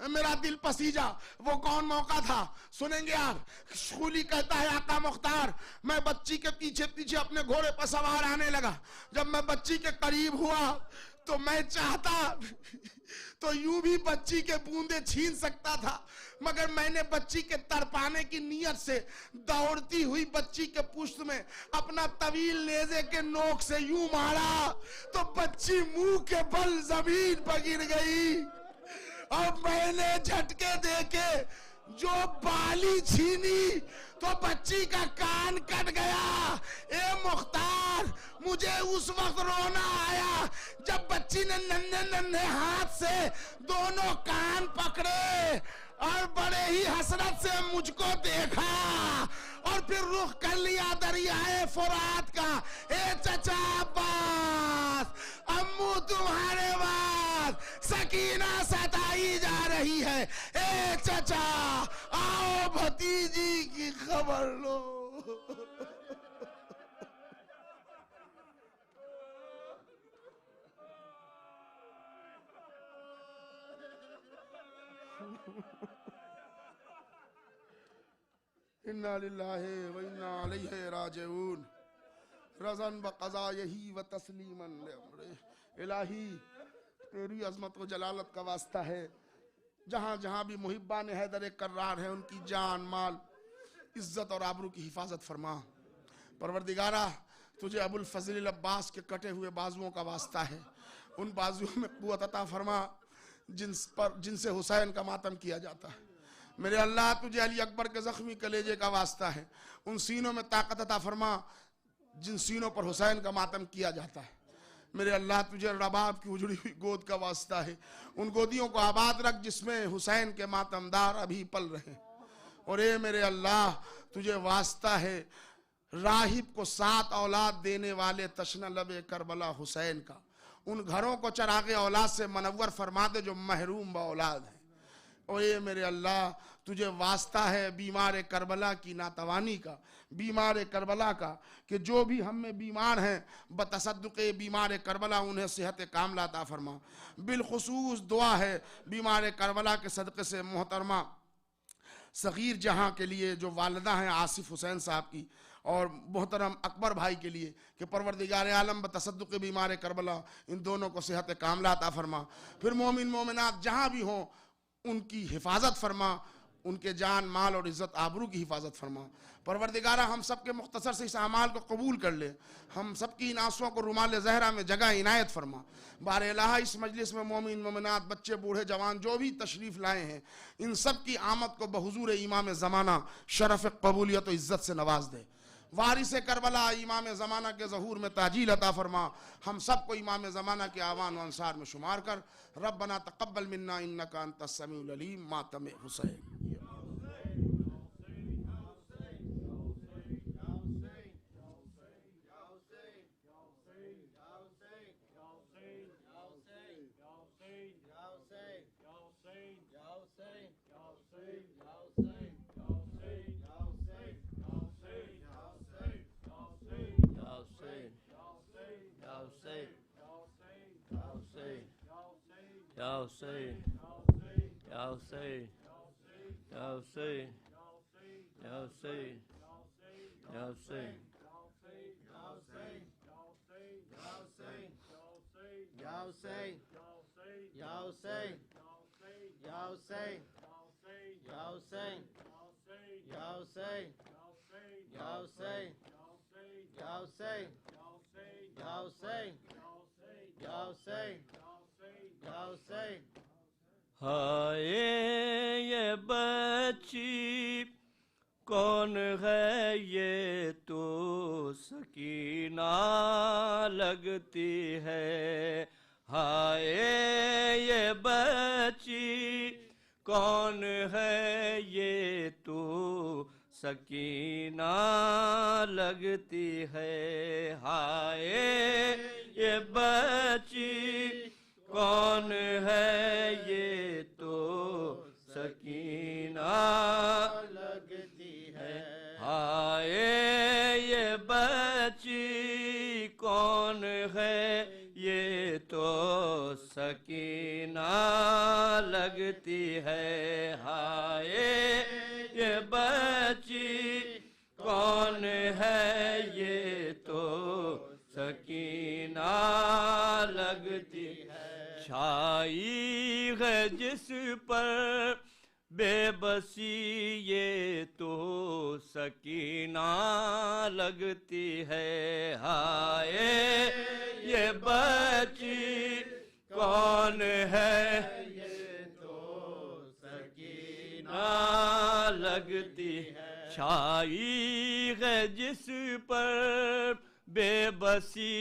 मेरा दिल पसीजा, वो कौन मौका था सुनेंगे आप। खूली कहता है आका मुख्तार मैं बच्ची के पीछे पीछे अपने घोड़े पर सवार आने लगा। जब मैं बच्ची के करीब हुआ तो मैं चाहता तो यूं भी बच्ची के बूंदे छीन सकता था, मगर मैंने बच्ची के तड़पाने की नीयत से दौड़ती हुई बच्ची के पुष्ट में अपना तवील नेज़े के नोक से यूं मारा तो बच्ची मुंह के बल जमीन पर गिर गई। और मैंने झटके देके जो बाली छीनी तो बच्ची का कान कट गया। ए मुख्तार मुझे उस वक्त रोना आया जब बच्ची ने नन्हे नन्हे हाथ से दोनों कान पकड़े और बड़े ही हसरत से मुझको देखा और फिर रुख कर लिया दरियाए फुरात का। ए चचा अब्बास अम्मू तुम्हारे बाद सकीना सताई जा रही है। ए चचा आओ भतीजी की खबर लो। इन्ना लिल्लाहि व इन्ना अलैहि राजिऊन। रज़न व क़ज़ा यही व तस्लीमन लिअम्रे। इलाही तेरी अज़मत व जलालत का वास्ता है, जहाँ जहाँ भी मुहिब्बान हैदर कर्रार है उनकी जान माल इज्जत और आबरू की हिफाजत फरमा। परवरदिगारा तुझे अबुल फज़ल अब्बास के कटे हुए बाजुओं का वास्ता है, उन बाजुओं में कुव्वत अता फरमा जिनसे हुसैन का मातम किया जाता है। मेरे अल्लाह तुझे अली अकबर के जख्मी कलेजे का वास्ता है, उन सीनों में ताकत अता फरमा जिन सीनों पर हुसैन का मातम किया जाता है। मेरे अल्लाह तुझे रबाब की उजड़ी हुई गोद का वास्ता है, उन गोदियों को आबाद रख जिसमें हुसैन के मातमदार अभी पल रहे। और ए मेरे अल्लाह तुझे वास्ता है राहिब को 7 औलाद देने वाले तशना लबे करबला हुसैन का, उन घरों को चरागे औलाद से मनव्वर फरमा दे जो महरूम ब औलाद है। और ये मेरे अल्लाह तुझे वास्ता है बीमार करबला की नातवानी का, बीमार करबला का कि जो भी हम में बीमार हैं बतसद्दुक़े बीमार करबला उन्हें सेहत कामला अता फरमा। बिलखुसूस दुआ है बीमार करबला के सदक़े से मोहतरमा सग़ीर जहाँ के लिए जो वालिदा हैं आसिफ हुसैन साहब की और मोहतरम अकबर भाई के लिए कि परवरदिगार आलम बतसद्दुक़े बीमार करबला इन दोनों को सेहत कामला अता फरमा। फिर मोमिन मोमिनात जहाँ भी हों उनकी हिफाजत फरमा, उनके जान माल और इज़्ज़त आबरू की हिफाजत फरमा। परवरदिगारा हम सब के मुख्तसर से इस अमाल को कबूल कर ले, हम सब की इन आंसुओं को रुमाल ज़हरा में जगह इनायत फरमा। बारे इलाहा इस मजलिस में मोमिन मोमिनात बच्चे बूढ़े जवान जो भी तशरीफ़ लाए हैं इन सब की आमद को बहुज़ूर इमाम ज़माना शरफ़ कबूलियत और इज़्ज़त से नवाज दे। वारिस करबला इमाम ज़माना के ज़हूर में ताजील अता फरमा। हम सब को इमाम ज़माना के आवान व अंसार में शुमार कर। रब्बना तक़ब्बल मिन्ना इन्नका अंतस समीउल अलीम मातम Hussain. Ya Hussein, Ya Hussein, Ya Hussein, Ya Hussein, Ya Hussein, Ya Hussein, Ya Hussein, Ya Hussein, Ya Hussein, Ya Hussein, Ya Hussein, Ya Hussein, Ya Hussein, Ya Hussein, Ya Hussein. हाय ये बच्ची कौन है ये तो सकीना लगती है। हाय ये बच्ची कौन है ये तो सकीना लगती है। हाय ये बच्ची कौन है ये तो सकीना लगती है। हाय ये बच्ची कौन सकीना लगती है। हाय ये बच्ची कौन है, ये तो सकीना लगती है। छाई है जिस पर बेबसी, ये तो सकीना लगती है। हाय ये बच्ची कौन है, ये तो सकीना लगती है। छाई है जिस पर बेबसी,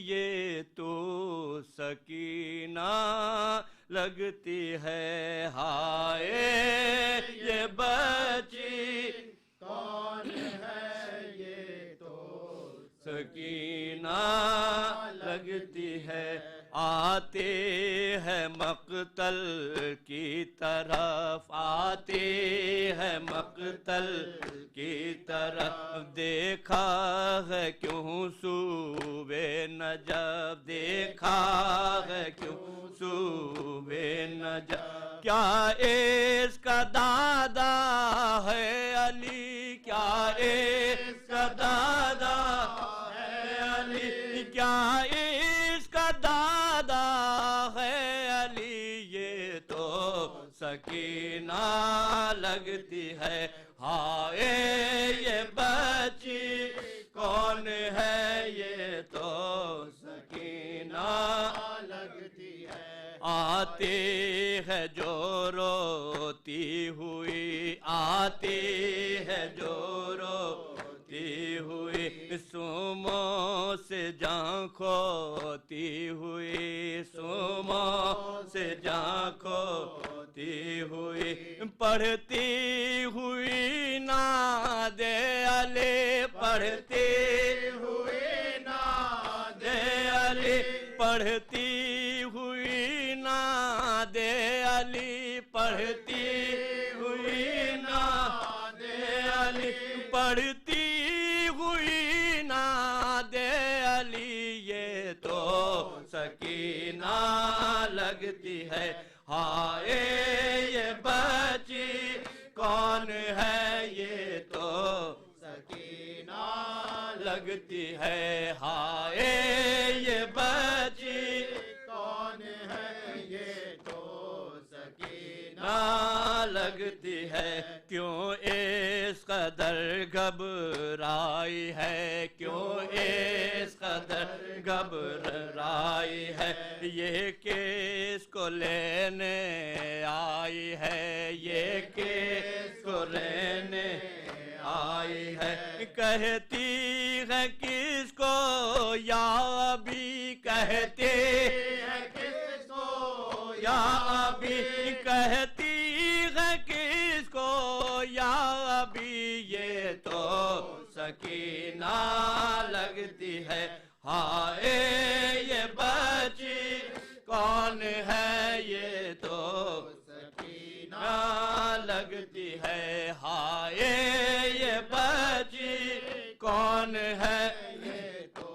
ये तो सकीना लगती है। हाय ये बच्ची कौन है, ये तो सकीना लगती है। आते हैं मक्तल की तरफ, आते हैं मक्तल की तरफ। देखा है क्यों सूबे नजफ, देखा है क्यों सूबे नजफ। क्या इसका दादा है अली, क्या इसका दादा है अली, क्या इसका दादा है अली, ये तो सकीना लगती है। हाय ये बच्ची कौन है, ये तो सकीना लगती है। आती है जो रोती हुई, आती है जो रोती हुई, सुमो से जान खोती हुई, सुमो से जान खोती हुई। पढ़ती हुई ना दे अले, पढ़ती हुए ना दे अली, पढ़ती हुई ना दे अली, पढ़ती हुई ना दे अली, पढ़ती हुई ना दे अली, ये तो सकीना लगती है। हाय ये बच्ची कौन है, ये तो सकीना लगती है। हाय ये बच्ची कौन है, ये तो सकीना ना लगती है। क्यों इस कदर घबराई है, क्यों इस कदर घबराई है। ये किसको लेने आई है, ये किसको लेने आई है। कहती है किसको या अभी, कहती है किसको या अभी, कहती है किसको या अभी, ये तो सकीना लगती है। हाय ये बच्ची कौन है, ये तो सकीना लगती है। हाय ये बच्ची कौन है, ये तो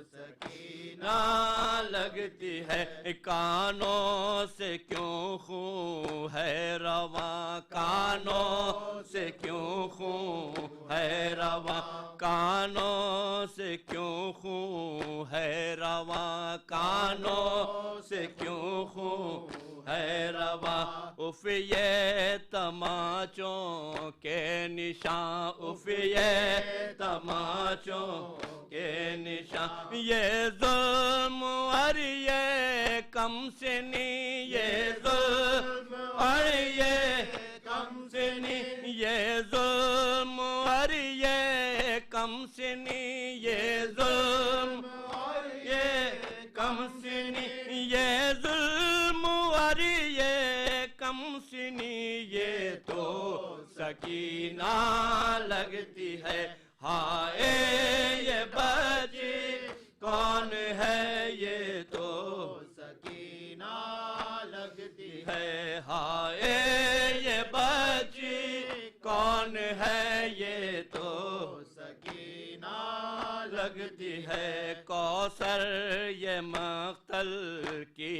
सकीना ना लगती है। कानों से क्यों खून है रवा, कानों से क्यों खून है रवा, कानों से क्यों खून है रवा, कानों से क्यों खून है रवा। उफ ये तमाचों के निशान, उफ ये तमाचों के निशान। ये जुल्म और ये कम से नी, ये जुल्म और ये कम से नी, ये जुल्म और ये कम से नी, ये जुल्म और ये कम से नी, ये जुल्म और ये कम से नी, ये तो सकीना लगती है। हाय ये बच्ची कौन है, ये तो सकीना लगती है। हाय ये बच्ची कौन है, ये तो सकीना लगती है। कौसर ये मख्तल की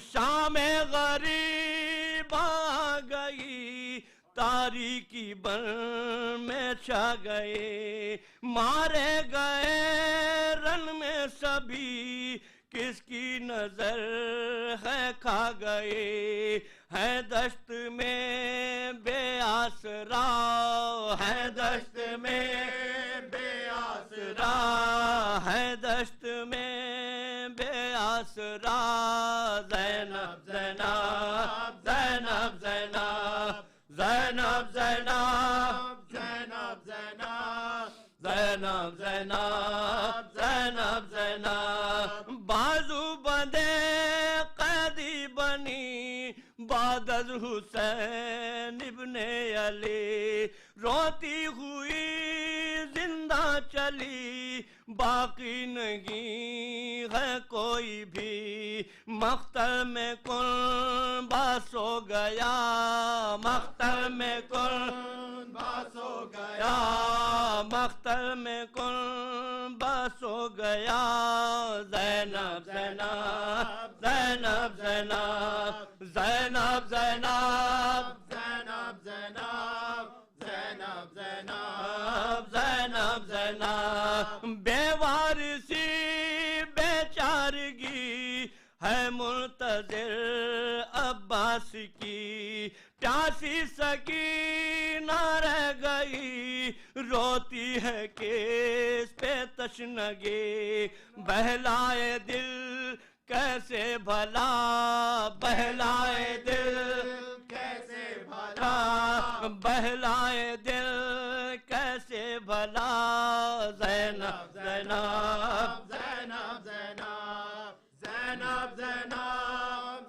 शाम गरीब आ गई, तारीकी बन में छा गए, मारे गए रन में सभी, किसकी नजर है खा गए, है दश्त में बेआसरा, है दश्त में बेआसरा, है दश्त में बेआसरा, ज़ैनब ज़ैनब ज़ैनब ज़ैनब ज़ैनब ज़ैनब Zainab, Zainab, ज़ैनब ज़ैनब ज़ैनब ज़ैनब, बाजू बंदे कैदी बनी, बादल हुसैन इब्ने अली, रोती हुई जिंदा चली, बाकी नहीं है कोई भी, मख्तल में कौन बास हो गया, मख्तल में कौन बास हो गया, मख्तल में कौन बास हो गया, Zainab Zainab Zainab Zainab Zainab Zainab Zainab, Zainab, Zainab, Zainab, Zainab Zainab, बेवारसी बेचारगी है मुंतज़िर अब्बास की, प्यासी सकी न रह गई, रोती है केस पे तशनगी, बहलाए दिल कैसे भला, बहलाए दिल कैसे भला, बहलाए दिल कैसे भला, Zainab Zainab Zainab, Zainab, Zainab, Zainab,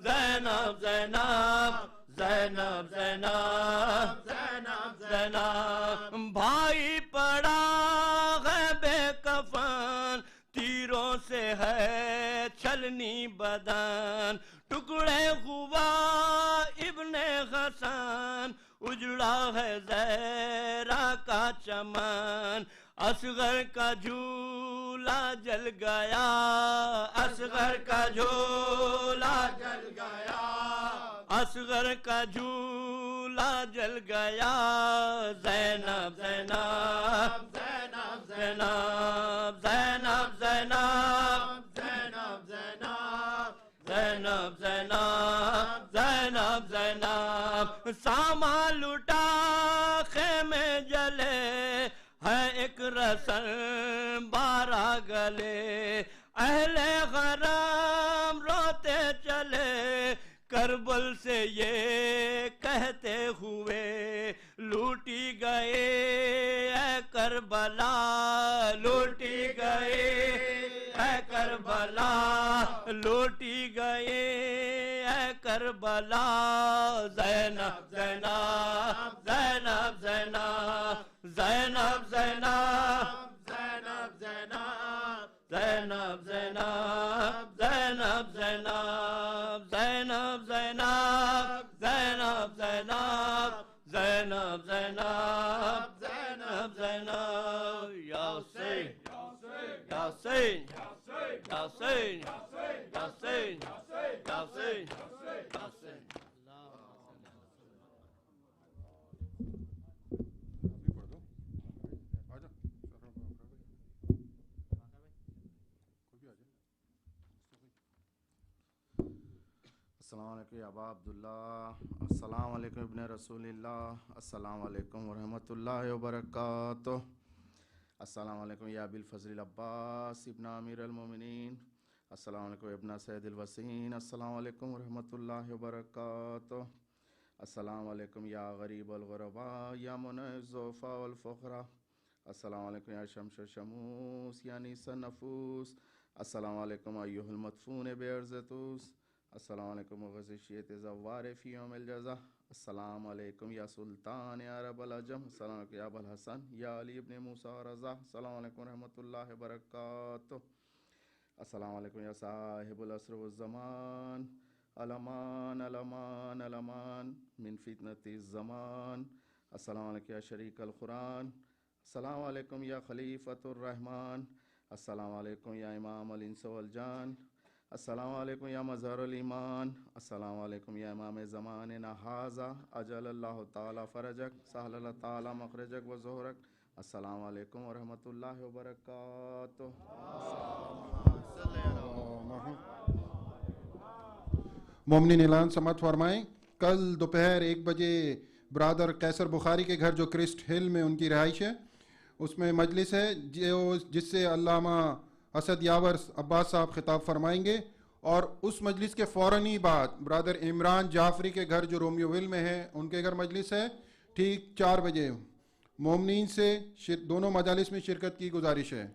Zainab Zainab Zainab Zainab Zainab, Zainab, भाई पड़ा है बेकफन, तीरों से है छलनी बदन, टुकड़े हुआ इब्ने हसन, उजड़ा है ज़हरा का चमन, असगर का झूला जल गया, असगर का झूला जल गया, असगर का झूला जल गया, Zainab Zainab Zainab, Zainab Zainab Zainab Zainab, Zainab, Zainab Zainab Zainab Zainab, सामा लुटा खेमे जले, है एक रसन 12 गले, अहले गरम रोते चले, करबल से ये कहते हुए, लूटी गए है करबला, लूटी गए है करबला, लूटी गए है Karbala, Zainab Zainab Zainab Zainab Zainab Zainab Zainab, Zainab, Zainab Zainab Zainab Zainab Zainab Zainab Zainab Zainab Zainab Zainab Zainab Zainab, या हुसैन या हुसैन या हुसैन या हुसैन या हुसैन या हुसैन। अभी पढ़ दो, आ जाओ कोई भी आ जाए। अस्सलाम वालेकुम या अबा अब्दुल्ला, अस्सलाम वालेकुम इब्ने रसूलिल्लाह, अस्सलाम वालेकुम व रहमतुल्लाहि व बरकातुहू, अस्सलाम वालेकुम या अबिल फज़ल अब्बास इब्न अमीर अल मोमिनीन, अस्सलाम वालेकुम इब्न सैयदिल वसीन, अस्सलाम वालेकुम व रहमतुल्लाहि व बरकातुहू, अस्सलाम वालेकुम या गरीब अल गुरबा या मुनज़्ज़ ज़ुफ़ा वल फ़ुक़रा, अस्सलाम वालेकुम या शम्स शमूस या नीस नफूस, अस्सलाम वालेकुम अय्युहल मदफून बेअर्ज़तूस, अस्सलाम वालेकुम गज़िशियत ज़व्वार फ़ी यौमिल जज़ा, अस्सलाम वालेकुम या सुल्तान या रब्बल अजम, अस्सलाम वालेकुम या अबल हसन या अली इब्न मूसा रज़ा, अस्सलाम वालेकुम रहमतुल्लाहि व बरकातुहू, अस्सलाम वालेकुम या साहिबुल अस्र व ज़मान, अलमान अलमान अलमान मिन फितनतिज़ ज़मान, अस्सलाम वालेकुम या शरीकल कुरान, अस्सलाम वालेकुम या खलीफतुर रहमान, अस्सलाम वालेकुम या इमाम अल इंस वल जान, अस्सलाम वालेकुम या मज़हरुल ईमान, अस्सलाम वालेकुम या इमाम ज़मान हाज़ा अजलल्लाहु ताला फ़रजक सहलल्लाहु ताला मखरजक व ज़ुहरक। अस्सलाम वालेकुम व रहमतुल्लाहि व बरकातुहू। मोमिनीन ऐलान समात फरमाएं। कल दोपहर 1 बजे ब्रादर कैसर बुखारी के घर जो क्रिस्ट हिल में उनकी रहाइश है, उसमें मजलिस है जिससे अल्लामा असद यावर अब्बास साहब खिताब फरमाएंगे। और उस मजलिस के फ़ौरन ही बाद ब्रादर इमरान जाफरी के घर जो रोमियोविल में है, उनके घर मजलिस है ठीक 4 बजे। मोमिनीन से दोनों मजालिस में शिरकत की गुजारिश है।